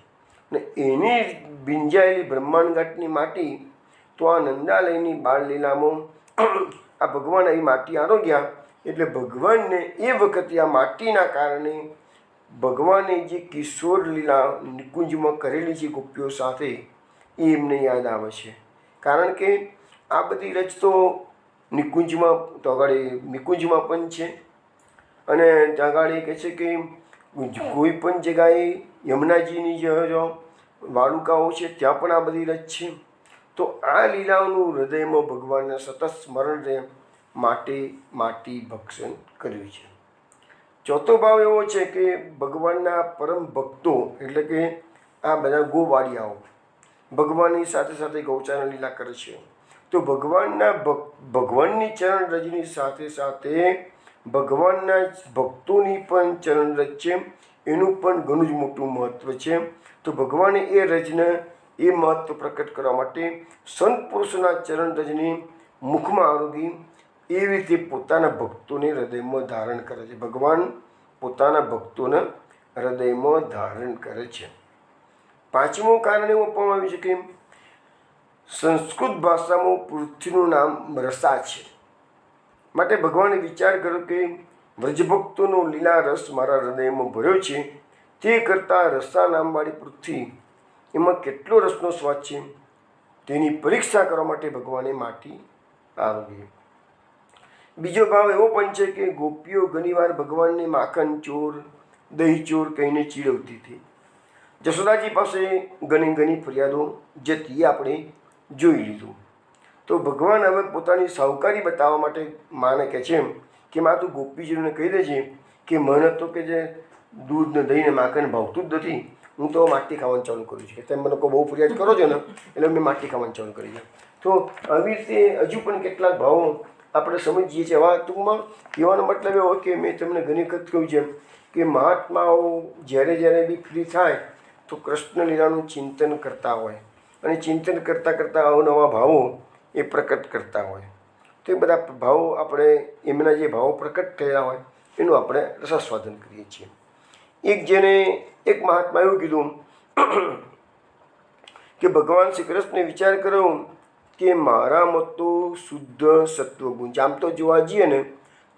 અને એની ભીંજાયેલી બ્રહ્માંડઘાટની માટી તો આ નંદાલયની બાળલીલામાં આ ભગવાન આવી માટી આરોગ્યા. એટલે ભગવાનને એ વખતે આ માટીના કારણે ભગવાને જે કિશોર લીલા નિકુંજમાં કરેલી છે ગોપીઓ સાથે એ એમને યાદ આવે છે. કારણ કે આ બધી રચ તો નિકુંજમાં પણ છે. અને ત્યાં કહે છે કે કોઈ પણ જગ્યાએ યમુનાજીની જે વાલુકાઓ છે ત્યાં પણ આ બધી રચ છે. તો આ લીલાઓનું હૃદયમાં ભગવાનને સતત સ્મરણ રહે માટે માટી ભક્ષણ કર્યું છે. ચોથો ભાવ એવો છે કે ભગવાનના પરમ ભક્તો એટલે કે આ બધા ગોવાળિયાઓ ભગવાનની સાથે સાથે ગૌચારણ લીલા કરે છે. તો ભગવાનની ચરણ રજની સાથે સાથે ભગવાનના ભક્તોની પણ ચરણ રજ છે, એનું પણ ઘણું જ મોટું મહત્ત્વ છે. તો ભગવાને એ રજને એ મહત્ત્વ પ્રકટ કરવા માટે સંત પુરુષોના ચરણ રજની મુખમાં આરોગી એવી રીતે પોતાના ભક્તોને હૃદયમાં ધારણ કરે છે. ભગવાન પોતાના ભક્તોને હૃદયમાં ધારણ કરે છે. પાંચમું કારણ એવું આપવામાં આવ્યું છે કે સંસ્કૃત ભાષામાં પૃથ્વીનું નામ રસા છે. માટે ભગવાને વિચાર કર્યો કે વ્રજભક્તોનો લીલા રસ મારા હૃદયમાં ભર્યો છે, તે કરતાં રસા નામવાળી પૃથ્વી એમાં કેટલો રસનો સ્વાદ છે તેની પરીક્ષા કરવા માટે ભગવાને માટી આરોગી. બીજો ભાવ એવો પણ છે કે ગોપીઓ ઘણીવાર ભગવાનને માખણ ચોર દહીં ચોર કહીને ચીડવતી હતી. જશોદાજી પાસે ઘણી ફરિયાદો જતી આપણે જોઈ લીધું. તો ભગવાન હવે પોતાની સાહુકારી બતાવવા માટે માને કહે છે કે માં તું ગોપીજીને કહી દેજે કે મને તો કે જે દૂધ ને દહીં ને માખણ ભાવતું જ નથી, હું તો માટી ખાવાનું ચાલુ કર્યું છે. તમે મને બહુ ફરિયાદ કરો છો ને એટલે મેં માટી ખાવાનું ચાલુ કરી છે. તો આવી રીતે હજુ પણ કેટલાક ભાવો આપણે સમજીએ છીએ. આવા ટૂંકમાં કહેવાનો મતલબ એવો કે મેં તમને ઘણી વખત કહ્યું છે કે મહાત્માઓ જ્યારે બી ફ્રી થાય તો કૃષ્ણ લીલાનું ચિંતન કરતા હોય અને ચિંતન કરતાં કરતાં અવનવા ભાવો એ પ્રકટ કરતા હોય. તો એ બધા ભાવો આપણે એમના જે ભાવો પ્રકટ થયેલા હોય એનું આપણે રસાસ્વાદન કરીએ છીએ. એક મહાત્મા એવું કીધું કે ભગવાન શ્રી કૃષ્ણે વિચાર કર્યો કે મારામાં તો શુદ્ધ સત્વગુણ છે. આમ તો જોવા જઈએ ને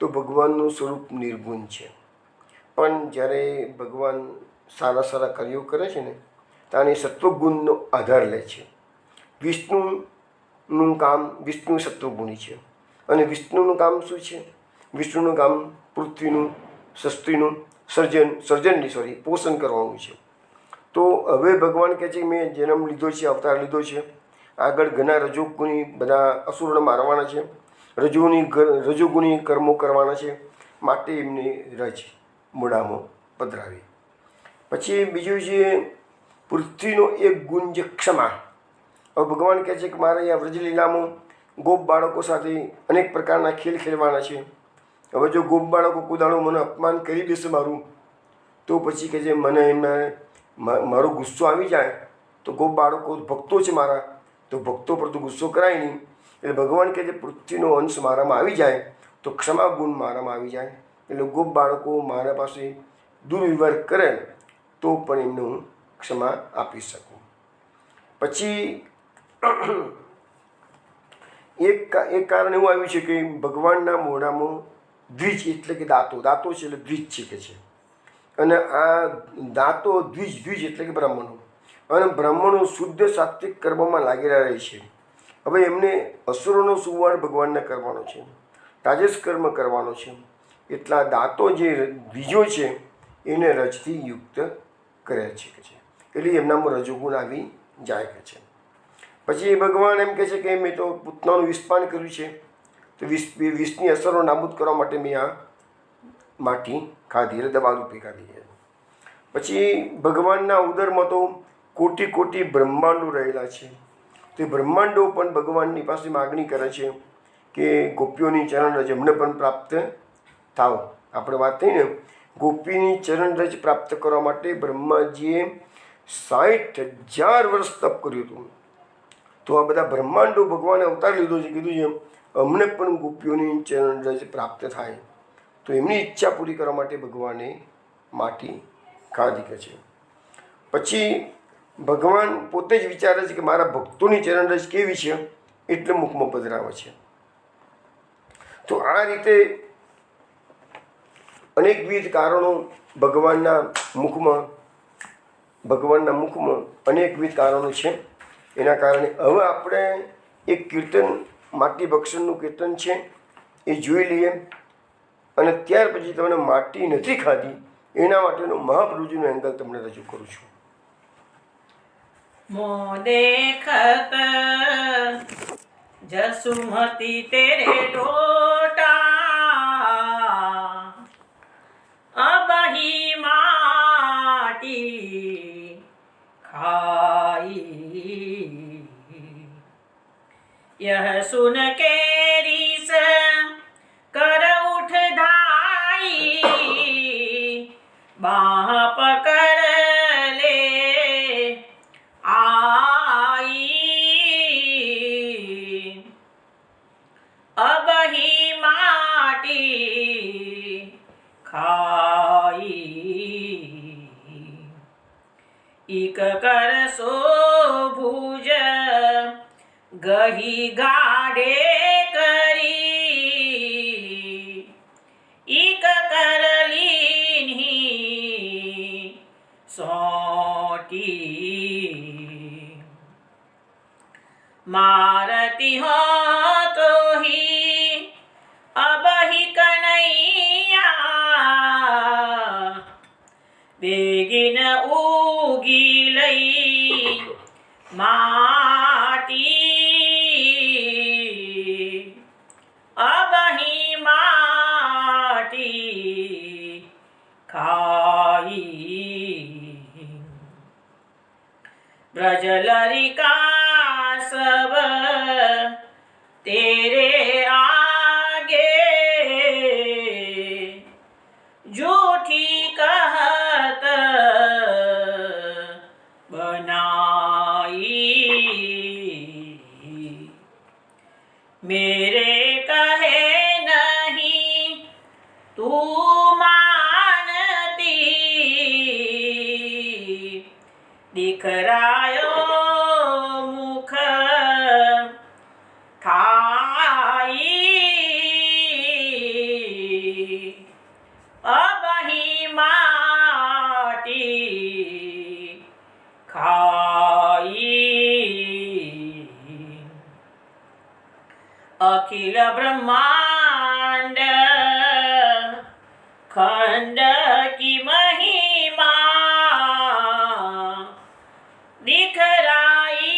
તો ભગવાનનું સ્વરૂપ નિર્ગુણ છે, પણ જ્યારે ભગવાન સારા કાર્યો કરે છે ને ત્યારે સત્વગુણનો આધાર લે છે. વિષ્ણુનું કામ વિષ્ણુ સત્વગુણી છે અને વિષ્ણુનું કામ શું છે? વિષ્ણુનું કામ પૃથ્વીનું સૃષ્ટિનું પોષણ કરવાનું છે. તો હવે ભગવાન કહે છે કે મેં જન્મ લીધો છે, અવતાર લીધો છે, આગળ ઘણા રજોગુણી બધા અસુરોને મારવાના છે, રજોગુણી કર્મો કરવાના છે, માટે એમને રજ મૂળામાં પધરાવી. પછી બીજું છે પૃથ્વીનો એક ગુણ છે ક્ષમા. હવે ભગવાન કહે છે કે મારે અહીંયા વ્રજલીલામાં ગોપ બાળકો સાથે અનેક પ્રકારના ખેલ ખેલવાના છે. હવે જો ગોપ બાળકો કુદાડો મને અપમાન કરી દેશે મારું, તો પછી કહે છે મને એમને મારો ગુસ્સો આવી જાય તો ગોપ બાળકો ભક્તો છે મારા, તો ભક્તો પર તો ગુસ્સો કરાય નહીં. એટલે ભગવાન કહે છે પૃથ્વીનો અંશ મારામાં આવી જાય તો ક્ષમા ગુણ મારામાં આવી જાય. એટલે ગોપ બાળકો મારા પાસે દુર્વ્યવહાર કરે તો પણ એમને હું ક્ષમા આપી શકું. પછી એક કારણ એવું આવ્યું છે કે ભગવાનના મોઢામાં દ્વિજ એટલે કે દાંતો છે એટલે દ્વિજ છે કે છે. અને આ દાંતો દ્વિજ એટલે કે બ્રાહ્મણો, અને બ્રાહ્મણો શુદ્ધ સાત્વિક કર્મમાં લાગેલા રહે છે. હવે એમને અસુરોનો સુવાડ ભગવાનને કરવાનો છે, રાજસ કર્મ કરવાનો છે. એટલા દાંતો જે દ્વિજો છે એને રજથી યુક્ત કરે છે કે છે, એટલે એમનામાં રજોગુણ આવી જાય કે છે. પછી ભગવાન એમ કહે છે કે મેં તો પૂતનાનું વિષપાન કર્યું છે, તો વિષની અસરો નાબૂદ કરવા માટે મેં આ માટી ખાધી એટલે દવા રૂપી ખાધી. પછી ભગવાનના ઉદરમાં તો કોટી બ્રહ્માંડો રહેલા છે. તે બ્રહ્માંડો પણ ભગવાનની પાસે માગણી કરે છે કે ગોપીઓની ચરણ રજ અમને પણ પ્રાપ્ત થાવ. આપણે વાત થઈ ને ગોપીની ચરણ રજ પ્રાપ્ત કરવા માટે બ્રહ્માજીએ 60,000 વર્ષ તપ કર્યું હતું. તો આ બધા બ્રહ્માંડો ભગવાને અવતાર લીધો છે, કીધું છે અમને પણ ગોપીઓની ચરણ રજ પ્રાપ્ત થાય. તો એમની ઈચ્છા પૂરી કરવા માટે ભગવાને માટી ખાધી કે છે. પછી ભગવાન પોતે જ વિચારે છે કે મારા ભક્તોની ચરણ રજ કેવી છે એટલે મુખમાં પધરાવે છે. તો આ રીતે અનેકવિધ કારણો ભગવાનના મુખમાં અનેકવિધ કારણો છે. એના કારણે હવે આપણે એક કીર્તન માટી ભક્ષણનું કીર્તન છે એ જોઈ લઈએ, અને ત્યાર પછી તમને માટી નથી ખાધી એના માટેનો મહાપ્રભુજીનો એંગલ તમને રજૂ કરું છું. મો દેખત જસુમતી તેરે ટોટા माटी खाई। यह सुन के रीस कर उठ धाई, बाह पकड़ ले आई। अब ही माटी खाई। इक कर सो भुज गही गाडे करी, इक कर लीन्ही सोटी। मारती हो तो ही अब ही कन्हैया, बेगिन उगी लई माटी। अब ही माटी खाई। ब्रजलरिका सब तेरे आगे, झूठी कहत बनाई। मेरे कहे नहीं तू मानती, दिखरायो मुख ठाई। अब ही माटी खाई। अखिल ब्रह्मांड खंड की महिमा, दिखराई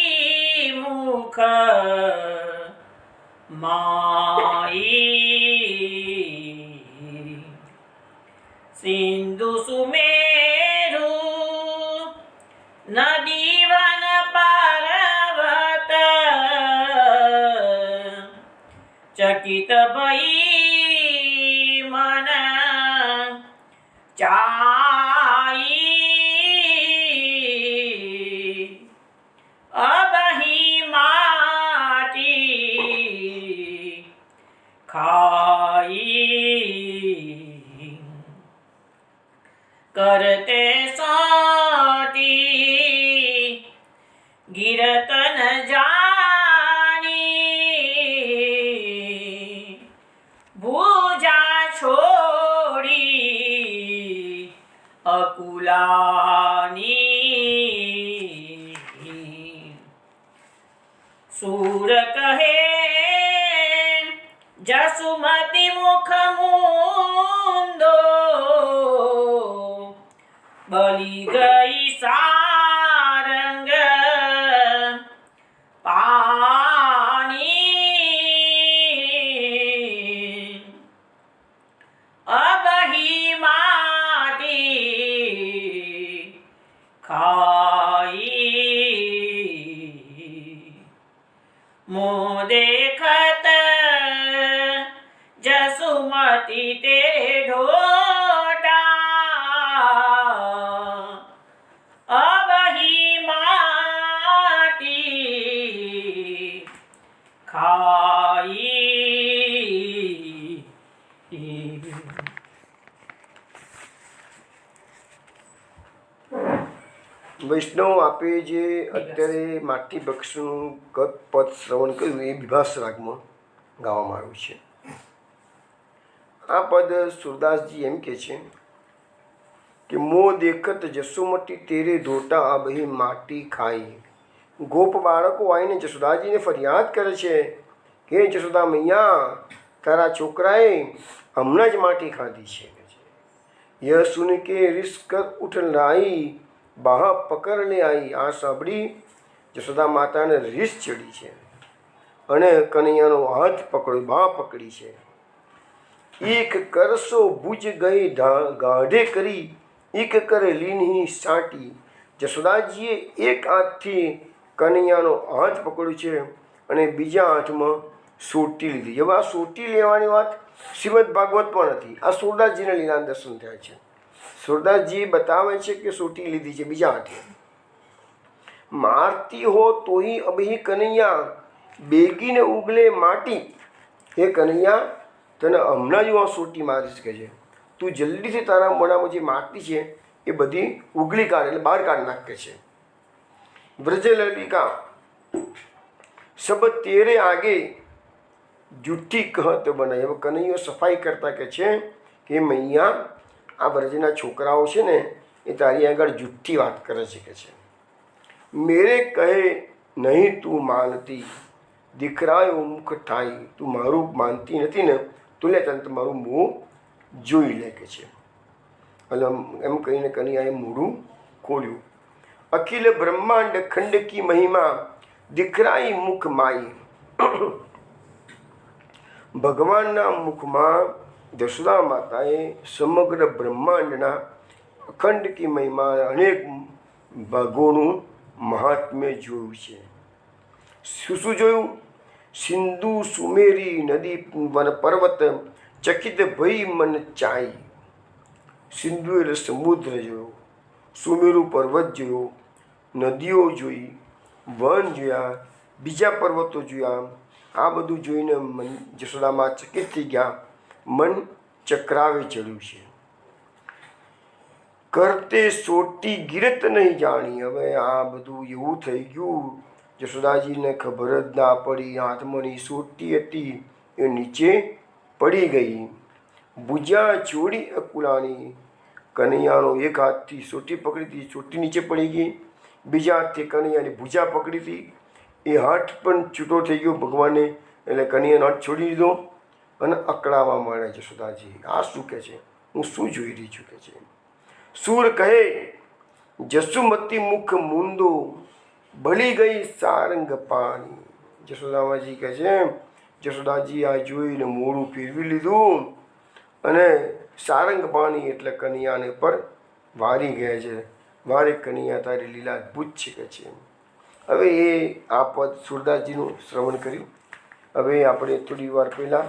मुख माई। सिंधु सुमेरु नदी वन पर्वत, चकित भई मन चाई। अब ही माटी खाई। करते सोटी गिरत न जानी, भुजा छोड़ी अकुलानी। सूर कहे जसुमति मुख मुंदो, बली गई सारंग पानी। अब ही माटी खाई। मुँह देखत जसुमति तेरे ढोटा, अब ही माटी खाई। વૈષ્ણવ આપે જે અત્યારે માટી બક્ષનું પદ શ્રવણ કર્યું એ વિભાસ રાગમાં ગાવામાં આવ્યું છે. આ પદ સુરદાસજી એમ કહે છે કે મો દેખત જસુમતી તેરે ધોટા અબહી માટી ખાઈ. ગોપ બાળકો આવીને જસોદાજીને ફરિયાદ કરે છે કે જસોદા મૈયા તારા છોકરાએ હમણાં જ માટી ખાધી છે. યહ સુન કે રિસ્ક ઉઠ લાઈ બાહ પકડ લે આવી. આ સાંભળી જશોદા માતાને રીસ ચડી છે અને કનૈયાનો હાથ પકડ્યો, બાહ પકડી છે. એક કરસો ભુજ ગઈ ગાઢે કરી એક કરે લીનહી સાટી. જશોદાજીએ એક હાથથી કનૈયાનો હાથ પકડ્યો છે અને બીજા હાથમાં સોટી લીધી. હવે આ સોટી લેવાની વાત શ્રીમદ ભાગવતમાં નથી, આ સુરદાસજીના લીલાના દર્શન થયા છે. સુરદાસજી બતાવે છે કે સોટી લીધી છે બીજા હાથે. મારતી હો તોહી અબહી કનૈયા બેગીને ઉગલે માટી. હે કનૈયા, તને હમણાં જ હું આ સોટી મારીશ કે છે, તું જલ્દીથી તારા મોઢામાં જે માટી છે એ બધી ઉગલી કાઢે, એટલે બહાર કાઢ નાખે છે. વ્રજ લલિકા સબ તેરે આગે જુઠ્ઠી કહત બનાય. હવે કનૈયો સફાઈ કરતા કે છે કે મૈયા, આ વ્રજના છોકરાઓ છે ને એ તારી આગળ જુઠ્ઠી વાત કરે છે કે છે. મેરે કહે નહીં તું માનતી, દીકરાયો મુખ થાય. તું મારું માનતી નથી ને, તું લે તને તમારું મોં જોઈ લે કે છે. એટલે એમ કહીને કનૈયાએ મોઢું ખોલ્યું. અખિલ બ્રહ્માંડ ખંડ કી મહિમા દીકરાઈ મુખ માઈ. ભગવાનના મુખમાં જશોદા માતાએ સમગ્ર બ્રહ્માંડના અખંડ કી મહિમા અનેક ભાગોનું મહાત્મ્ય જોયું છે. શું શું જોયું? સિંધુ સુમેરી નદી વન પર્વત ચકિત ભઈ મન ચાઈ. સિંધુ એટલે સમુદ્ર જોયો, સુમેરુ પર્વત જોયો, નદીઓ જોઈ, વન જોયા, બીજા પર્વતો જોયા. આ બધું જોઈને મન જશોદામાં ચકિત થઈ ગયા, મન ચક્રાવે ચડ્યું છે. કરતે સોટી ગિરત નહીં જાણી. હવે આ બધું એવું થઈ ગયું, જશોદાજીને ખબર જ ના પડી. હાથમાંની સોટી હતી એ નીચે પડી ગઈ. ભુજા છોડી અકુલાની. કનૈયાનો એક હાથથી સોટી પકડી હતી, સોટી નીચે પડી ગઈ. બીજા હાથથી કનૈયાની ભુજા પકડી હતી, એ હાથ પણ છૂટો થઈ ગયો ભગવાને, એટલે કનૈયાનો હાથ છોડી દીધો અને અકળાવા માંડ્યા જશોદાજી. આ શું કહે છે? હું શું જોઈ રહી છું કે છે? સૂર કહે જસુમતી મુખ મૂંદો, બળી ગઈ સારંગ પાણી. જશોદામાજી કહે છે, જશોદાજી આ જોઈને મોઢું ફેરવી લીધું અને સારંગ પાણી એટલે કનૈયાને પર વારી ગયા છે. વારે કનૈયા તારી લીલા અદ્ભુત છે કે છે. હવે એ આ પદ સુરદાસજીનું શ્રવણ કર્યું. હવે આપણે થોડી વાર પહેલાં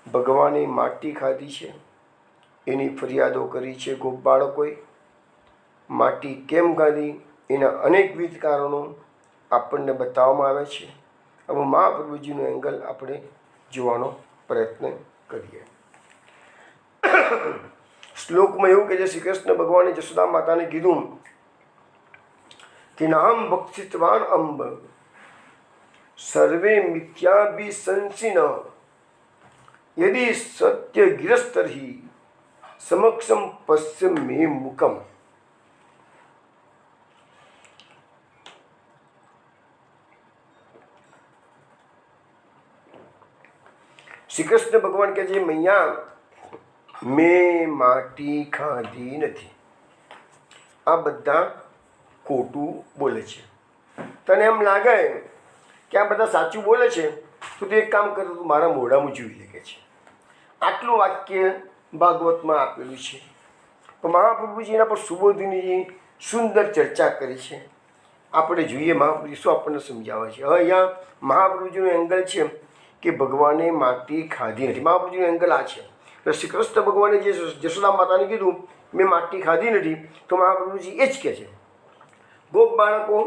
ભગવાને માટી ખાધી છે એની ફરિયાદો કરી છે. ગોપ બાળકોએ માટી કેમ ખાધી એના અનેકવિધ કારણો આપણને બતાવવામાં આવે છે. હવે મહાપ્રભુજીનું એંગલ આપણે જોવાનો પ્રયત્ન કરીએ. શ્લોકમાં એવું કે છે, શ્રી કૃષ્ણ ભગવાને જશોદા માતાને કીધું કે નામ ભક્ષિતવાન અંબ સર્વે મિથ્યાભિશંસિન યદિ સત્ય ગિરસ્તર્હિ સમક્ષમ પશ્ય મે મુકમ. શ્રી કૃષ્ણ ભગવાન કહે છે, મૈયા મેં માટી ખાધી નથી. આ બધા ખોટું બોલે છે. તને એમ લાગે કે આ બધા સાચું બોલે છે તો તું એક કામ કર, તું મારા મોઢામાં જોઈ લે કે છે. આટલું વાક્ય ભાગવતમાં આપેલું છે. તો મહાપ્રભુજી એના પર સુબોધિનીજી સુંદર ચર્ચા કરી છે. આપણે જોઈએ મહાપ્રભુજી શું આપણને સમજાવે છે. હવે અહીંયા મહાપ્રભુજીનું એંગલ છે કે ભગવાને માટી ખાધી નથી. મહાપ્રભુજીનું એંગલ આ છે. એટલે શ્રી કૃષ્ણ ભગવાને જે જશોદા માતાને કીધું મેં માટી ખાધી નથી, તો મહાપ્રભુજી એ જ કહે છે. ગોપ બાળકો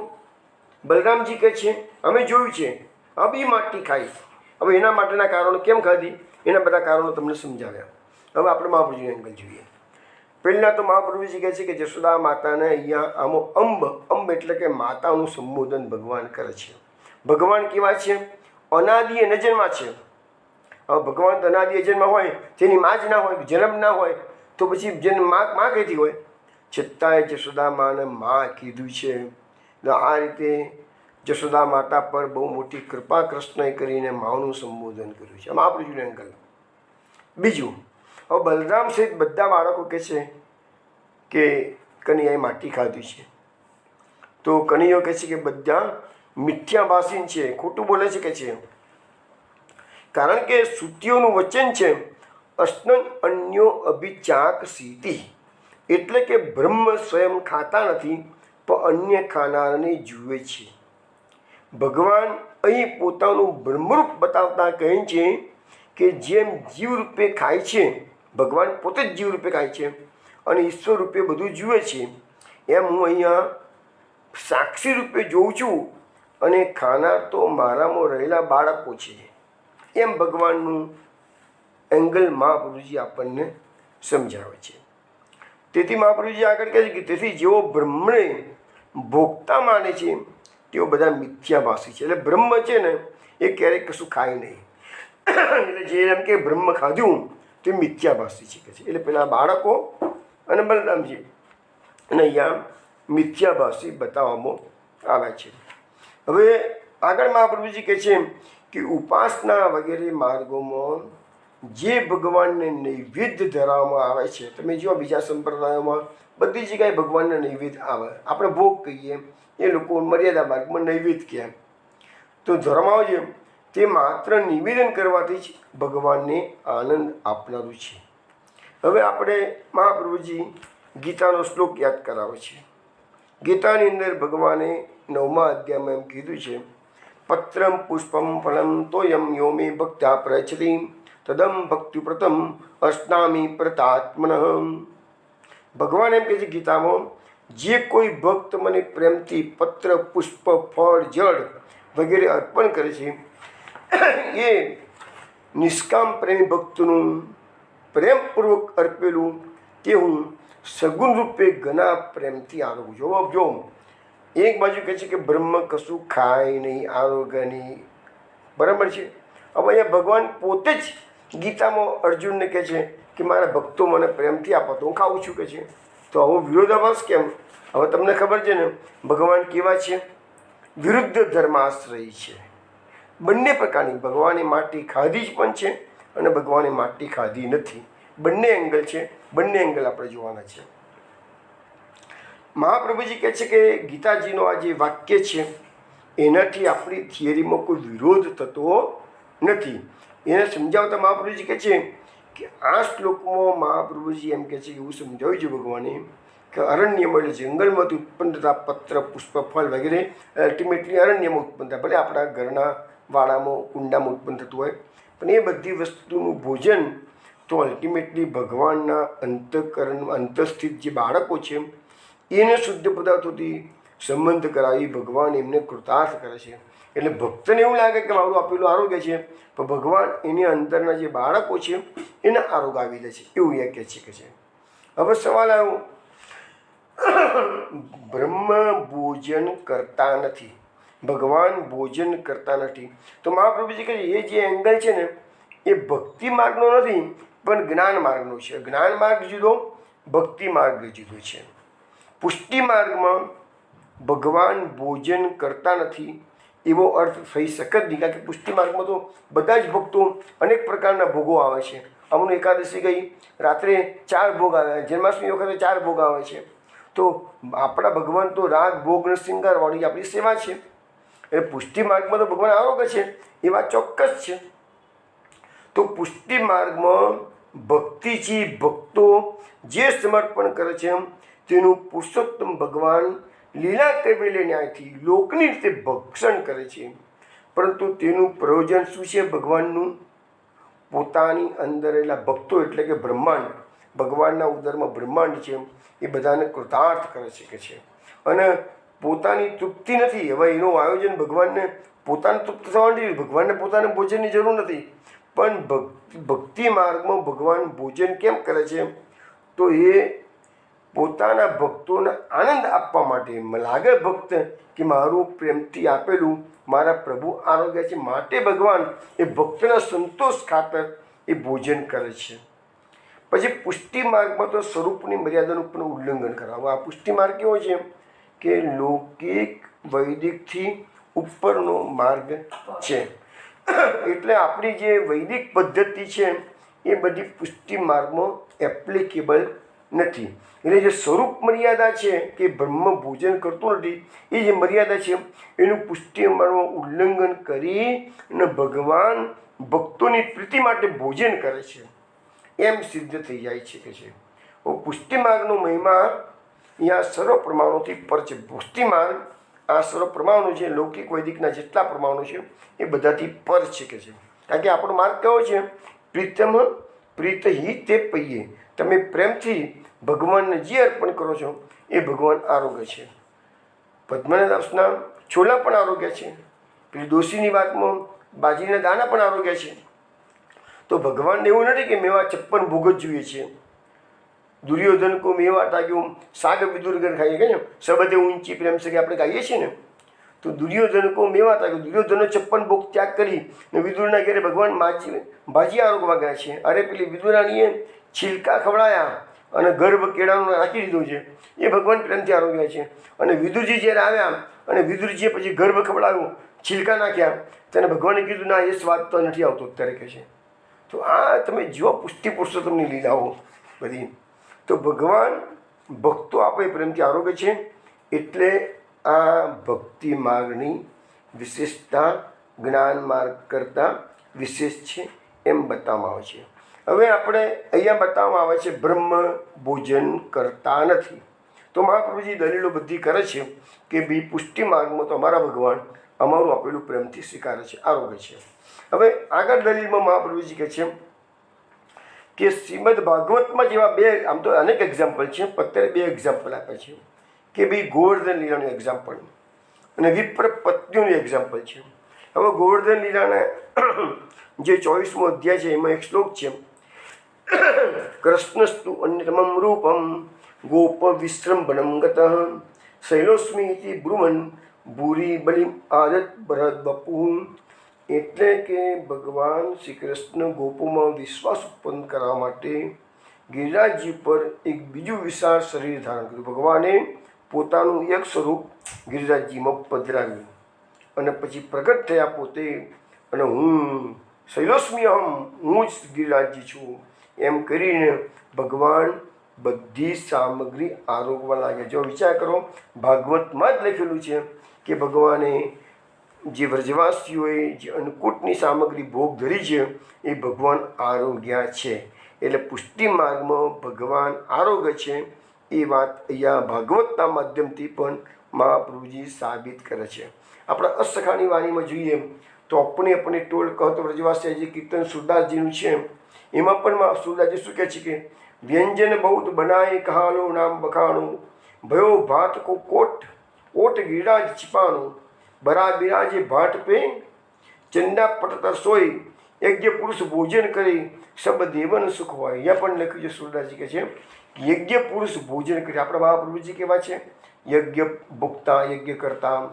બલરામજી કહે છે અમે જોયું છે અબી માટી ખાઈ. હવે એના માટેના કારણો કેમ ખાધી એના બધા કારણો તમને સમજાવ્યા. હવે આપણે મહાપ્રભુજીનું એંગલ જોઈએ. પહેલાં તો મહાપ્રભુજી કહે છે કે જશોદા માતાને અહીંયા આમાં અંબ એટલે કે માતાનું સંબોધન ભગવાન કરે છે. ભગવાન કેવા છે? અનાદિ અનજન્મા છે. હવે ભગવાન અનાદિ અજન્મા હોય, તેની માં જ ના હોય, જન્મ ના હોય, તો પછી જન્મ માં કઈથી હોય? છતાંય જશોદા માને માં કીધું છે. આ રીતે જશોદા માતા પર બહુ મોટી કૃપા કૃષ્ણએ કરીને માનું સંબોધન કર્યું છે. આમાં આપણું એંગલ. બીજું, હવે બલરામ સહિત બધા બાળકો કહે છે કે કનૈયાએ માટી ખાધી છે. તો કનૈયો કહે છે કે બધા મિથ્યાભાષી છે, ખોટું બોલે છે કે છે. કારણ કે શ્રુતિઓનું વચન છે અસ્નન અન્યો અભિચાક સીતિ. એટલે કે બ્રહ્મ સ્વયં ખાતા નથી પણ અન્ય ખાનારને જુએ છે. ભગવાન અહીં પોતાનું બ્રહ્મરૂપ બતાવતા કહે છે કે જેમ જીવ રૂપે ખાય છે, ભગવાન પોતે જ જીવ રૂપે ખાય છે અને ઈશ્વર રૂપે બધું જુએ છે, એમ હું અહીંયા સાક્ષી રૂપે જોઉં છું અને ખાનાર તો મારામાં રહેલા બાળકો છે. એમ ભગવાનનું એંગલ મહાપ્રભુજી આપણને સમજાવે છે. તેથી મહાપ્રભુજી આગળ કહે છે કે તેથી જેઓ બ્રહ્મને ભોગતા માને છે તેઓ બધા મિથ્યાભાસી છે. એટલે બ્રહ્મ છે ને એ ક્યારેક કશું ખાય નહીં. એટલે જે એમ કે બ્રહ્મ ખાધું તે મિથ્યાભાસી છે કે છે. એટલે પેલા બાળકો અને બલરામજી અને અહીંયા મિથ્યાભાસી બતાવવામાં આવે છે. હવે આગળ મહાપ્રભુજી કહે છે કે ઉપાસના વગેરે માર્ગોમાં જે ભગવાનને નૈવેદ્ય ધરાવવામાં આવે છે, તમે જુઓ બીજા સંપ્રદાયોમાં બધી જગ્યાએ ભગવાનને નૈવેદ્ય આવે. આપણે ભોગ કહીએ, એ લોકો મર્યાદા માર્ગમાં નૈવેદ્ય કહે. તો ધર્મ છે તે માત્ર નિવેદન કરવાથી જ ભગવાનને આનંદ આપનારું છે. હવે આપણે મહાપ્રભુજી ગીતાનો શ્લોક યાદ કરાવે છે. ગીતાની અંદર ભગવાને 9મા અધ્યાયમાં એમ કીધું છે, પત્રમ પુષ્પમ ફલમ તોયમ યો મે ભક્ત્યા પ્રયચ્છતિ તદમ ભક્તિપ્રતમ અસ્નામી પ્રતાત્મન. ભગવાન એમ કહે છે ગીતામાં, જે કોઈ ભક્ત મને પ્રેમથી પત્ર, પુષ્પ, ફળ, જળ વગેરે અર્પણ કરે છે, એ નિષ્કામ પ્રેમી ભક્તનું પ્રેમપૂર્વક અર્પેલું તે હું સગુણ રૂપે ઘણા પ્રેમથી આરોગું છું. જો એક બાજુ કહે છે કે બ્રહ્મ કશું ખાય નહીં, આરોગ્ય નહીં, બરાબર છે. હવે અહીંયા ભગવાન પોતે જ ગીતામાં અર્જુનને કહે છે કે મારા ભક્તો મને પ્રેમથી આપો તો હું ખાઉં છું કે છે. તો આવો વિરોધાભાસ કેમ? હવે તમને ખબર છે ને ભગવાન કેવા છે? વિરુદ્ધ ધર્માશ્રયી છે. બંને પ્રકારની ભગવાને માટી ખાધી જ પણ છે અને ભગવાને માટી ખાધી નથી. બંને એંગલ છે. બંને એંગલ આપણે જોવાના છે. મહાપ્રભુજી કહે છે કે ગીતાજીનો આ જે વાક્ય છે એનાથી આપણી થિયરીમાં કોઈ વિરોધ થતો નથી. એને સમજાવતા મહાપ્રભુજી કહે છે કે આ શ્લોકમાં મહાપ્રભુજી એમ કહે છે કે એવું સમજાવ્યું છે ભગવાને કે અરણ્યમાં એટલે જંગલમાંથી ઉત્પન્ન થતા પત્ર, પુષ્પ, ફળ વગેરે અલ્ટિમેટલી અરણ્યમાં ઉત્પન્ન થાય. ભલે આપણા ઘરના વાડામાં, કુંડામાં ઉત્પન્ન થતું હોય, પણ એ બધી વસ્તુનું ભોજન તો અલ્ટિમેટલી ભગવાનના અંતઃકરણ, અંતઃસ્થિત જે બાળકો છે એને શુદ્ધ પદાર્થોથી સંબંધ કરાવી ભગવાન એમને કૃતાર્થ કરે છે. એટલે ભક્તને એવું લાગે કે મારું આપેલું આરોગ્ય છે, પણ ભગવાન એની અંદરના જે બાળકો છે એને આરોગ્ય આવી લે છે. એવું એ કહે છે. હવે સવાલ આવ્યો, બ્રહ્મ ભોજન કરતા નથી, ભગવાન ભોજન કરતા નથી. તો મહાપ્રભુજી કહે એ જે એંગલ છે ને એ ભક્તિ માર્ગનો નથી પણ જ્ઞાન માર્ગનો છે. જ્ઞાન માર્ગ જુદો, ભક્તિ માર્ગ જુદો છે. પુષ્ટિ માર્ગમાં ભગવાન ભોજન કરતા નથી એવો અર્થ થઈ શકે જ નહીં. કારણ કે પુષ્ટિ માર્ગમાં તો બધા જ ભક્તો અનેક પ્રકારના ભોગો આવે છે. અમનું એકાદશી ગઈ, રાત્રે 4 ભોગ આવે, જન્માષ્ટમી વખતે 4 ભોગ આવે છે. તો આપણા ભગવાન તો રાગ, ભોગ અને શૃંગારવાળી આપણી સેવા છે. એટલે પુષ્ટિ માર્ગમાં તો ભગવાન આરોગ્ય છે, એ વાત ચોક્કસ છે. તો પુષ્ટિ માર્ગમાં ભક્તિથી ભક્તો જે સમર્પણ કરે છે તેનું પુરુષોત્તમ ભગવાન લીલા કરેલી ન્યાયથી લોકની રીતે ભક્ષણ કરે છે. પરંતુ તેનું પ્રયોજન શું છે? ભગવાનનું પોતાની અંદર રહેલા ભક્તો એટલે કે બ્રહ્માંડ, ભગવાનના ઉદરમાં બ્રહ્માંડ છે એ બધાને કૃતાર્થ કરે છે. અને પોતાની તૃપ્તિ નથી. હવે એનું આયોજન ભગવાનને પોતાને તૃપ્ત થવાની નથી, ભગવાનને પોતાને ભોજનની જરૂર નથી. પણ ભક્તિ માર્ગમાં ભગવાન ભોજન કેમ કરે છે? તો એ પોતાના ભક્તોને આનંદ આપવા માટે. લાગે ભક્ત કે મારું પ્રેમથી આપેલું મારા પ્રભુ આરોગ્ય છે, માટે ભગવાન એ ભક્તના સંતોષ ખાતર એ ભોજન કરે છે. પછી પુષ્ટિ માર્ગમાં તો સ્વરૂપની મર્યાદાનું પણ ઉલ્લંઘન કરાવવું. આ પુષ્ટિ માર્ગ કેવો છે કે લૌકિક વૈદિકથી ઉપરનો માર્ગ છે. એટલે આપણી જે વૈદિક પદ્ધતિ છે એ બધી પુષ્ટિ માર્ગમાં એપ્લિકેબલ નથી. એટલે જે સ્વરૂપ મર્યાદા છે કે બ્રહ્મ ભોજન કરતું નથી, એ જે મર્યાદા છે એનું પુષ્ટિ માર્ગમાં ઉલ્લંઘન કરી અને ભગવાન ભક્તોની પ્રીતિ માટે ભોજન કરે છે એમ સિદ્ધ થઈ જાય છે કે છે. પુષ્ટિ માર્ગનો મહિમા અહીંયા સર્વ પ્રમાણોથી પર છે. પુષ્ટિ માર્ગ આ સર્વ પ્રમાણો છે, લૌકિક વૈદિકના જેટલા પ્રમાણો છે એ બધાથી પર છે કે છે. કારણ કે આપણો માર્ગ કયો છે? પ્રીતમ પ્રીત હિ તે પૈયે. તમે પ્રેમથી ભગવાનને જે અર્પણ કરો છો એ ભગવાન આરોગ્ય છે. પદ્મનાભ દાસના છોલા પણ આરોગ્ય છે. પેલી દોશીની વાતમાં બાજરીના દાણા પણ આરોગ્ય છે. તો ભગવાનને એવું નથી કે મેવા 56 ભોગ જ જોઈએ છે. દુર્યોધન કો મેવા તાક્યું સાગ વિદુરગર ખાઈએ કે ને સબદે ઊંચી પ્રેમ છે કે આપણે ગાઈએ છીએ ને, તો દુર્યોધન કો મેવા તાક્યું, દુર્યોધનનો 56 ભોગ ત્યાગ કરી ને વિદુરના ઘેરે ભગવાન ભાજી આરોગવા ગયા છે. અરે પેલી વિદુરાણીએ છિલકા ખવડાયા અને ગર્ભ કેળાનો રાખી દીધો છે, એ ભગવાન પ્રેમથી આરોગ્યા છે. અને વિદુરજી જ્યારે આવ્યા અને વિદુરજીએ પછી ગર્ભ ખવડાવ્યું, છિલકા નાખ્યા, તેને ભગવાને કીધું ના એ સ્વાદ તો નથી આવતો અત્યારે કહે છે. તો આ તમે જુઓ પુષ્ટિ પુરુષોત્તમની લીલાઓ બધી. તો ભગવાન ભક્તો આપે પ્રેમથી આરોગ્ય છે. એટલે આ ભક્તિ માર્ગની વિશેષતા જ્ઞાન માર્ગ કરતાં વિશેષ છે એમ બતાવવામાં આવે છે. હવે આપણે અહીંયા બતાવવામાં આવે છે બ્રહ્મ ભોજન કરતા નથી. તો મહાપ્રભુજી દલીલો બધી કરે છે કે ભાઈ પુષ્ટિ માર્ગમાં તો અમારા ભગવાન અમારું આપેલું પ્રેમથી સ્વીકારે છે, આરોગ્ય છે. હવે આગળ દલીલમાં મહાપ્રભુજી કહે છે કે શ્રીમદ ભાગવતમાં જેવા બે, આમ તો અનેક એક્ઝામ્પલ છે, અત્યારે 2 એક્ઝામ્પલ આપે છે કે ભાઈ ગોવર્ધન લીલાનું એક્ઝામ્પલ અને વિપ્ર પત્નીનું એક્ઝામ્પલ છે. હવે ગોવર્ધન લીલાના જે 24મો અધ્યાય છે એમાં એક શ્લોક છે, કૃષ્ણસ્તુ અન્યતમમ રૂપમ ગોપ વિશ્રંભનમ ગત શૈલોસ્મિ બ્રુમન ભૂરી બલિમ આદત ભરત બપુ. એટલે કે ભગવાન શ્રી કૃષ્ણ ગોપોમાં વિશ્વાસ ઉત્પન્ન કરવા માટે ગિરિરાજજી પર એક બીજું વિશાળ શરીર ધારણ કર્યું. ભગવાને પોતાનું એક સ્વરૂપ ગિરિરાજજીમાં પધરાવ્યું અને પછી પ્રગટ થયા પોતે અને હું શૈલોસ્મ્યહમ, હું જ ગિરિરાજજી છું એમ કરીને ભગવાન બધી સામગ્રી આરોગવા લાગ્યા. જો વિચાર કરો, ભાગવતમાં જ લખેલું છે કે ભગવાને જે વ્રજવાસીઓએ જે અન્નકૂટની સામગ્રી ભોગ ધરી છે એ ભગવાન આરોગ્યા છે. એટલે પુષ્ટિ માર્ગમાં ભગવાન આરોગ્ય છે એ વાત અહીંયા ભાગવતના માધ્યમથી પણ મહાપ્રભુજી સાબિત કરે છે. આપણા અસખાની વાણીમાં જોઈએ તો આપણે ટોળ કહતો વ્રજવાસી જે કીર્તન સુરદાસજીનું છે એમાં પણ સુરદાસજી શું કહે છે કે વ્યંજન બહુત બનાય કહાલો નામ બખાણો ભયો ભાત કો કોટ ઓટ ગીરાજ छिपाणो बरा बिराजे भाट पे चंदा पटतर सोई यज्ञ पुरुष भोजन करे सब देवन सुख હોય. અહીંયા પણ લખ્યું છે, સુરદાસજી કહે છે યજ્ઞ પુરુષ ભોજન કરે. આપણા મહાપ્રભુજી કેવા છે? યજ્ઞ ભોગતા, યજ્ઞ કરતા.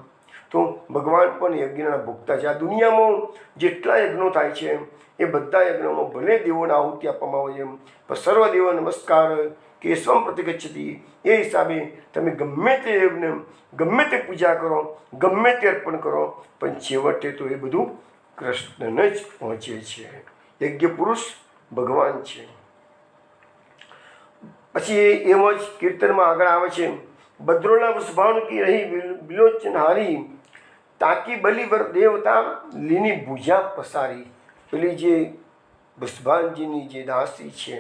તો ભગવાન પણ યજ્ઞના ભોગતા છે. આ દુનિયામાં જેટલા યજ્ઞો થાય છે એ બધા યજ્ઞોમાં ભલે દેવોને આહુતિ આપવામાં આવે છે, પણ સર્વ દેવો નમસ્કાર કે સ્વમ પ્રતિગચ્છતિ. એ હિસાબે તમે ગમે તે યજ્ઞ, ગમે તે પૂજા કરો, ગમે તે અર્પણ કરો, પણ છેવટે તો એ બધું કૃષ્ણને જ પહોંચે છે. યજ્ઞ પુરુષ ભગવાન છે. પછી એમ જ કીર્તનમાં આગળ આવે છે, બદ્રોલા વસભાણ કી રહી બિલોચન હારી તાકી બલિવર દેવતા લીની ભૂજા પસારી. પેલી જે વસભાનજીની જે દાસી છે,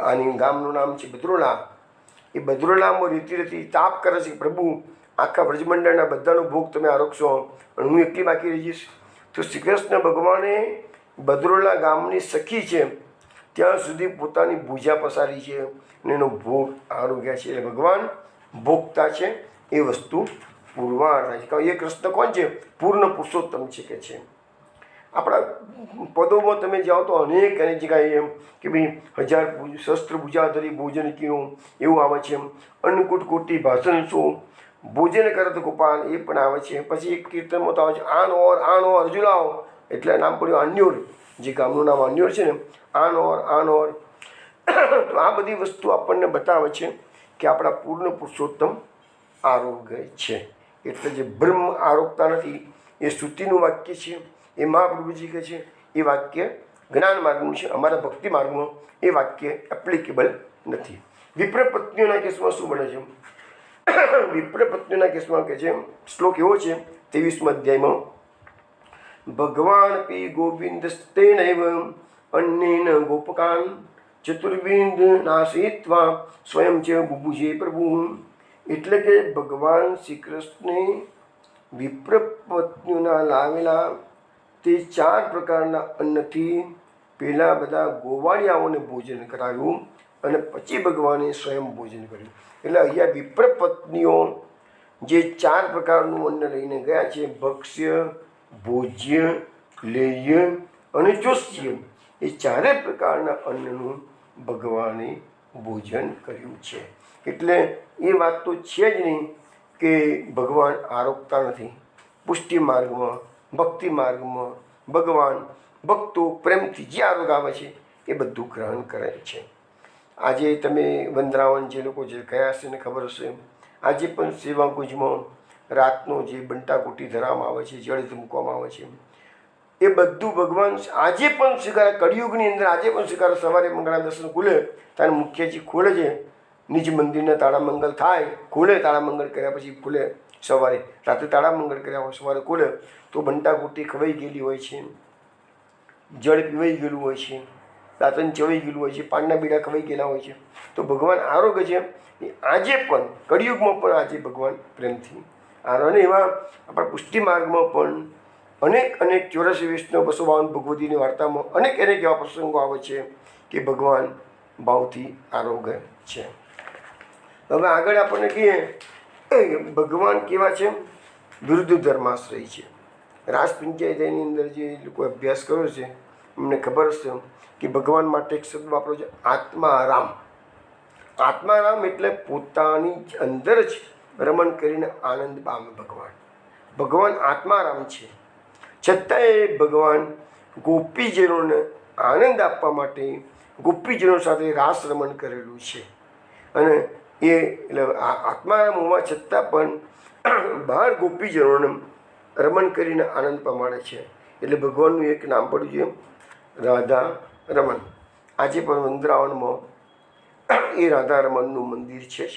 આની ગામનું નામ છે બદ્રોલા, એ બદ્રોલામાં રીતિ રીતિ તાપ કરે છે, પ્રભુ આખા વ્રજમંડળના બધાનો ભોગ તમે આરોગશો અને હું એકલી બાકી રહી જઈશ. તો શ્રી કૃષ્ણ ભગવાને બદ્રોલા ગામની સખી છે ત્યાં સુધી પોતાની ભૂજા પસારી છે અને એનો ભોગ આરોગ્યા છે. એટલે ભગવાન ભોગતા છે, એ વસ્તુ પૂરવાર થાય છે. કારણ એ કૃષ્ણ કોણ છે? પૂર્ણ પુરુષોત્તમ છે કે છે. આપણા પદોમાં તમે જાઓ તો અનેક જગ્યાએ એમ કે ભાઈ 1000 શસ્ત્ર ભૂજા ધરી ભોજન કીનું એવું આવે છે. અન્નકૂટ કોટી ભાષણ શું ભોજન કરત ગોપાલ એ પણ આવે છે. પછી એક કીર્તનમાં તો આવે છે આન ઓર અર્જુલાઓ, એટલે નામ પડ્યું અન્યોર, જે ગામનું નામ અન્યોર છે ને, આન ઓર. તો આ બધી વસ્તુ આપણને બતાવે છે કે આપણા પૂર્ણ પુરુષોત્તમ આરોગ્ય છે. એટલે જે બ્રહ્મ આરોગતા નથી એ શ્રુતિનું વાક્ય છે, એ મહાપ્રભુજી કહે છે એ વાક્ય જ્ઞાન માર્ગનું છે. અમારા ભક્તિ માર્ગમાં એ વાક્ય એપ્લિકેબલ નથી. વિપ્ર પત્નીઓના કેસમાં શું બને છે? વિપ્ર પત્નીઓના કેસમાં કહે છે, શ્લોક એવો છે 23મા અધ્યાયમાં, ભગવાન પી ગોવિંદ સ્તેનૈવ અન્નેન ગોપકાન ચતુર્બિંદ નાશિત્વા સ્વયં ચ બુભુજે પ્રભુ. એટલે કે ભગવાન શ્રી કૃષ્ણે વિપ્ર પત્નીઓના લાવેલા તે 4 પ્રકારના અન્નથી પહેલાં બધા ગોવાળિયાઓને ભોજન કરાવ્યું અને પછી ભગવાને સ્વયં ભોજન કર્યું. એટલે અહીંયા વિપ્ર પત્નીઓ જે 4 પ્રકારનું અન્ન લઈને ગયા છે, ભક્ષ્ય, ભોજ્ય, લેહ્ય અને ચોસ્ય, એ 4 પ્રકારના અન્નનું ભગવાને ભોજન કર્યું છે. એટલે એ વાત તો છે જ નહીં કે ભગવાન આરોગતા નથી. પુષ્ટિ માર્ગમાં, ભક્તિ માર્ગમાં ભગવાન ભક્તો પ્રેમથી જે આરોગ આવે છે એ બધું ગ્રહણ કરે છે. આજે તમે વંદરાવન જે લોકો જે ગયા હશે ને ખબર હશે, આજે પણ સેવા કુંજમાં રાતનો જે બંટાકુટી ધરવામાં આવે છે, જળ મૂકવામાં આવે છે, એ બધું ભગવાન આજે પણ સ્વીકારે. કળિયુગની અંદર આજે પણ સ્વીકારે. સવારે મંગળા દર્શન ખુલે ત્યારે મુખ્યજી ખોલે છે, નિજ મંદિરના તાળામંગલ થાય, ખોલે, તાળામંગલ કર્યા પછી ખુલે. સવારે રાત્રે તાળામંગલ કર્યા હોય, સવારે ખોલે તો બંટાકુટી ખવાઈ ગયેલી હોય છે, જળ પીવાઈ ગયેલું હોય છે, દાંતન ચવાઈ ગયેલું હોય છે, પાનના બીડા ખવાઈ ગયેલા હોય છે. તો ભગવાન આરોગ્ય છે એ આજે પણ કળિયુગમાં પણ આજે ભગવાન પ્રેમથી આરો. અને એવા આપણા પુષ્ટિ માર્ગમાં પણ અનેક 84 વૈષ્ણવ 252 ભગવતીની વાર્તામાં અનેક એવા પ્રસંગો આવે છે કે ભગવાન ભાવથી આરોગ્ય છે. હવે આગળ આપણને કહીએ ભગવાન કેવા છે? વિરુદ્ધ ધર્માશ્રય છે. રાસ પંચાયતની અંદર જે લોકો અભ્યાસ કર્યો છે અમને ખબર હશે કે ભગવાન માટે એક શબ્દ વાપરો છે, આત્મારામ. આત્મારામ એટલે પોતાની અંદર જ રમણ કરીને આનંદ પામે ભગવાન. ભગવાન આત્મારામ છે. છતાંય ભગવાન ગોપીજનોને આનંદ આપવા માટે ગોપીજનો સાથે રાસ રમણ કરેલું છે. અને એ એટલે આત્મારામ હોવા છતાં પણ બહાર ગોપીજનોને રમણ કરીને આનંદ પમાડે છે. એટલે ભગવાનનું એક નામ પડ્યું છે રાધા રમણ. આજે પણ વૃંદાવનમાં એ રાધા રમણનું મંદિર છે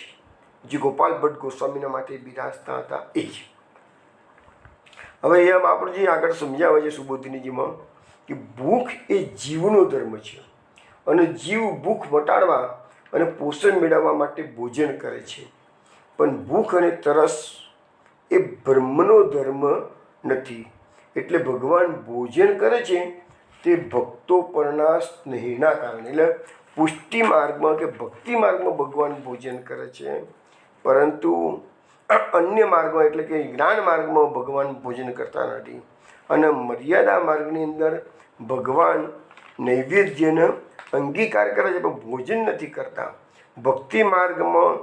જે ગોપાલ ભટ્ટ ગોસ્વામીના માટે બિરાજતા હતા એ જ. હવે એમ આપણે જે આગળ સમજાવે છે સુબોધિનીજીમાં કે ભૂખ એ જીવનો ધર્મ છે અને જીવ ભૂખ મટાડવા અને પોષણ મેળવવા માટે ભોજન કરે છે. પણ ભૂખ અને તરસ એ બ્રહ્મનો ધર્મ નથી. એટલે ભગવાન ભોજન કરે છે તે ભક્તો પરના સ્નેહના કારણે. એટલે પુષ્ટિ માર્ગમાં કે ભક્તિ માર્ગમાં ભગવાન ભોજન કરે છે, પરંતુ અન્ય માર્ગમાં એટલે કે જ્ઞાન માર્ગમાં ભગવાન ભોજન કરતા નથી. અને મર્યાદા માર્ગની અંદર ભગવાન નૈવેદ્યનો અંગીકાર કરે છે પણ ભોજન નથી કરતા. ભક્તિ માર્ગમાં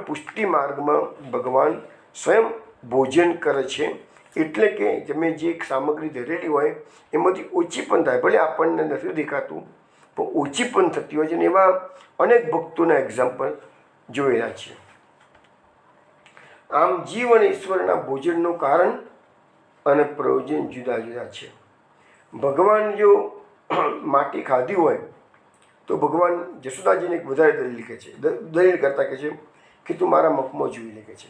પુષ્ટિ માર્ગમાં ભગવાન સ્વયં ભોજન કરે છે. એટલે કે તમે જે સામગ્રી ધરેલી હોય એમાંથી ઓછી પણ થાય, ભલે આપણને નથી દેખાતું પણ ઓછી પણ થતી હોય છે. અને એવા અનેક ભક્તોના એક્ઝામ્પલ જોયેલા છે. આમ જીવ અને ઈશ્વરના ભોજનનું કારણ અને પ્રયોજન જુદા જુદા છે. ભગવાન જો માટી ખાધી હોય તો ભગવાન જશોદાજીને એક વધારે દલીલ કહે છે, દલીલ કરતા કહે છે કે તું મારા મુખમાં જોઈ લે. કે છે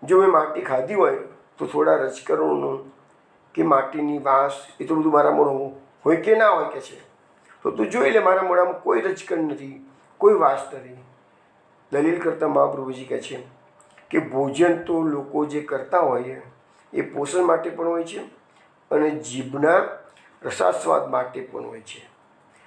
જો મેં માટી ખાધી હોય તો થોડા રજકરોનું કે માટીની વાસ એ તો બધું મારા મોઢામાં હોય કે ના હોય કે છે, તો તું જોઈ લે મારા મોઢામાં કોઈ રજકણ નથી, કોઈ વાસ નથી. દલીલ કરતા મહાપ્રભુજી કહે છે કે ભોજન તો લોકો જે કરતા હોય એ પોષણ માટે પણ હોય છે અને જીભના રસાસ્વાદ માટે પણ હોય છે.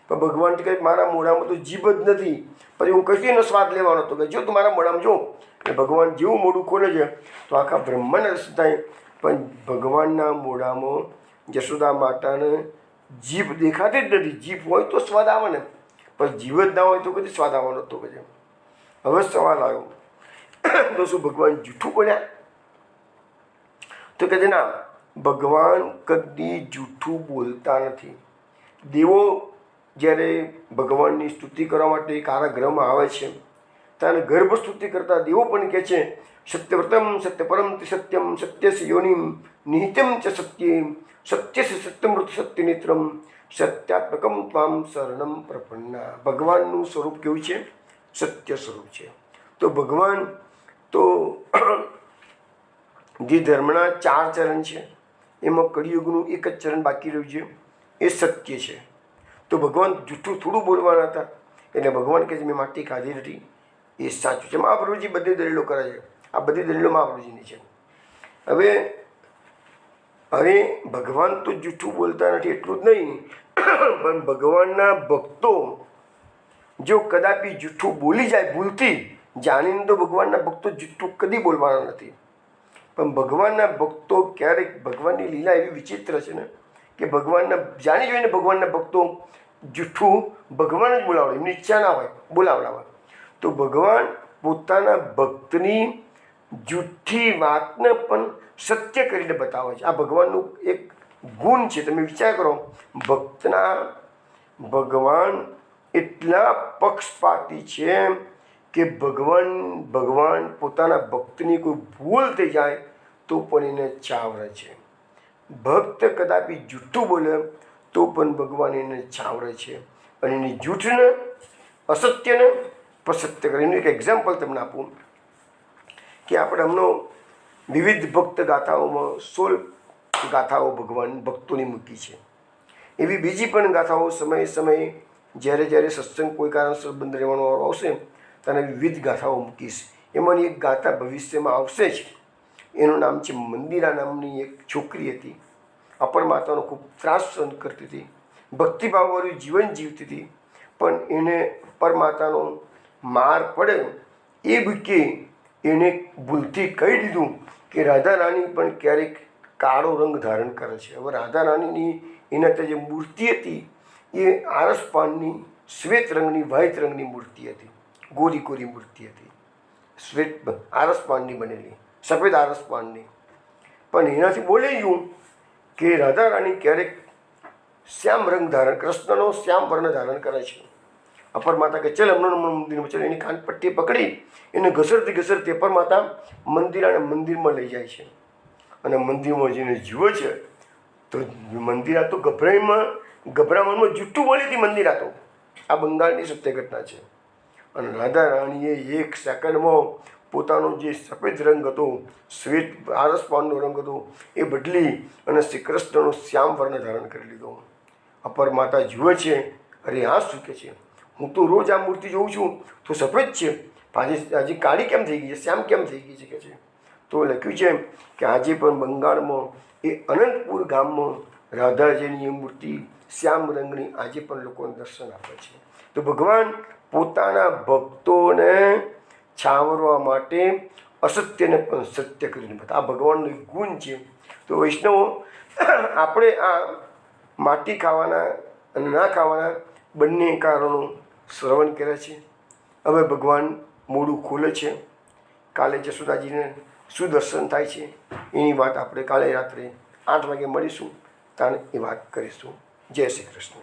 પણ ભગવાન કહે મારા મોઢામાં તો જીભ જ નથી, પછી હું કશી એનો સ્વાદ લેવાનો હતો. કે જો તું મારા મોઢામાં જો, એટલે ભગવાન જેવું મોઢું ખોલે છે તો આખા બ્રહ્માંડ રસ થાય. પણ ભગવાનના મોઢામાં જશોદા માતાને જીભ દેખાતી જ નથી. જીભ હોય તો સ્વાદ આવે ને, પણ જીભ જ ના હોય તો કદી સ્વાદ આવવાનો હતો. કે હવે સવાલ આવ્યો તો શું ભગવાન જૂઠું બોલ્યા? તો કહે છે ના, ભગવાન કદી જૂઠું બોલતા નથી. દેવો જ્યારે ભગવાનની સ્તુતિ કરવા માટે કારાગૃહમાં આવે છે ત્યારે ગર્ભ સ્તુતિ કરતા દેવો પણ કહે છે સત્યવ્રતમ સત્યપરમ સત્યમ સત્યસ્ય યોનિમ નિહિતમ ચ સત્યમ સત્યસ્ય સત્યમૃત સત્યનેત્રમ સત્યાત્મકમ ત્વામ શરણમ પ્રપન્ના. ભગવાનનું સ્વરૂપ કેવું છે? સત્ય સ્વરૂપ છે. તો ભગવાન તો જે ધર્મના 4 ચરણ છે એમાં કળિયુગનું એક જ ચરણ બાકી રહ્યું છે, એ સત્ય છે. તો ભગવાન જૂઠું થોડું બોલવાના હતા. એટલે ભગવાન કહે છે મેં માટી ખાધી નથી, એ સાચું છે. મહાપ્રભુજી બધી દલીલો કરે છે. આ બધી દલીલો મહાપ્રભુજીની છે. હવે ભગવાન તો જૂઠું બોલતા નથી એટલું જ નહીં, પણ ભગવાનના ભક્તો જો કદાપી જૂઠું બોલી જાય ભૂલથી, જાણીને તો ભગવાનના ભક્તો જૂઠું કદી બોલવાના નથી. પણ ભગવાનના ભક્તો ક્યારેક, ભગવાનની લીલા એવી વિચિત્ર છે ને કે ભગવાનના જાણી જોઈને ભગવાનના ભક્તો જૂઠું ભગવાન જ બોલાવડે, એમની ઈચ્છા ના હોય બોલાવડાવે. તો ભગવાન પોતાના ભક્તની જૂઠી વાતને પણ સત્ય કરીને બતાવે છે. આ ભગવાનનું એક ગુણ છે. તમે વિચાર કરો, ભગવાન એટલા પક્ષપાતી છે કે ભગવાન પોતાના ભક્તની કોઈ ભૂલ થઈ જાય તો પણ એને ચાવરે છે. ભક્ત કદાપી જૂઠું બોલે તો પણ ભગવાન એને ચાવરે છે અને એની જૂઠને, અસત્યને પણ સત્ય કરે. એનું એક એક્ઝામ્પલ તમને આપું કે આપણે હમણાં વિવિધ ભક્ત ગાથાઓમાં 16 ગાથાઓ ભગવાન ભક્તોની મૂકી છે. એવી બીજી પણ ગાથાઓ સમયે સમયે જ્યારે સત્સંગ કોઈ કારણસર બંધ રહેવાનો વારો આવશે તેને વિવિધ ગાથાઓ મૂકીશ. એમાંની એક ગાથા ભવિષ્યમાં આવશે જ. એનું નામ છે મંદિરા નામની એક છોકરી હતી. અપર માતાનો ખૂબ ત્રાસ સહન કરતી હતી, ભક્તિભાવવાળું જીવન જીવતી હતી, પણ એને પરમાતાનો માર પડે એ બીકે એને ભૂલથી કહી દીધું કે રાધા રાણી પણ ક્યારેક કાળો રંગ ધારણ કરે છે. હવે રાધા રાણીની એના ત્યાં જે મૂર્તિ હતી એ આરસપાનની શ્વેત રંગની, વ્હાઇટ રંગની મૂર્તિ હતી, ગોરી મૂર્તિ હતી, શ્વેત આરસપાનની બનેલી, સફેદ આરસપાનની. પણ એનાથી બોલી ગયું કે રાધા રાણી ક્યારેક શ્યામ રંગ ધારણ, કૃષ્ણનો શ્યામ વર્ણ ધારણ કરે છે. અપર માતા કે ચલ હમણાં મંદિરમાં ચાલ. એની કાનપટ્ટી પકડી એને ઘસરતી અપર માતા મંદિરમાં લઈ જાય છે. અને મંદિરમાં જઈને જુએ છે તો મંદિરા તો ગભરામણમાં જૂઠું બોલી હતી મંદિરા તો. આ બંગાળની સત્ય ઘટના છે. અને રાધા રાણીએ એક સેકન્ડમાં પોતાનો જે સફેદ રંગ હતો, શ્વેત આરસપાનનો રંગ હતો, એ બદલી અને શ્રી કૃષ્ણનો શ્યામ વર્ણ ધારણ કરી લીધો. અપર માતા જુએ છે, અરે આ શું કે છે, હું તો રોજ આ મૂર્તિ જોઉં છું તો સફેદ છે, આજે કાળી કેમ થઈ ગઈ છે, શ્યામ કેમ થઈ ગઈ છે કે છે. તો લખ્યું છે કે આજે પણ બંગાળમાં એ અનંતપુર ગામમાં રાધાજીની એ મૂર્તિ શ્યામ રંગની આજે પણ લોકોને દર્શન આપે છે. તો ભગવાન પોતાના ભક્તોને છાવરવા માટે અસત્યને પણ સત્ય કરીને બતા. આ ભગવાનનો એક ગુણ છે. તો વૈષ્ણવો, આપણે આ માટી ખાવાના અને ના ખાવાના બંને કારણો શ્રવણ કર્યા છે. હવે ભગવાન મોઢું ખોલે છે. કાલે જશોદાજીને શું દર્શન થાય છે એની વાત આપણે કાલે રાત્રે 8 વાગે મળીશું, ત્યારે એ વાત કરીશું. જય શ્રી કૃષ્ણ.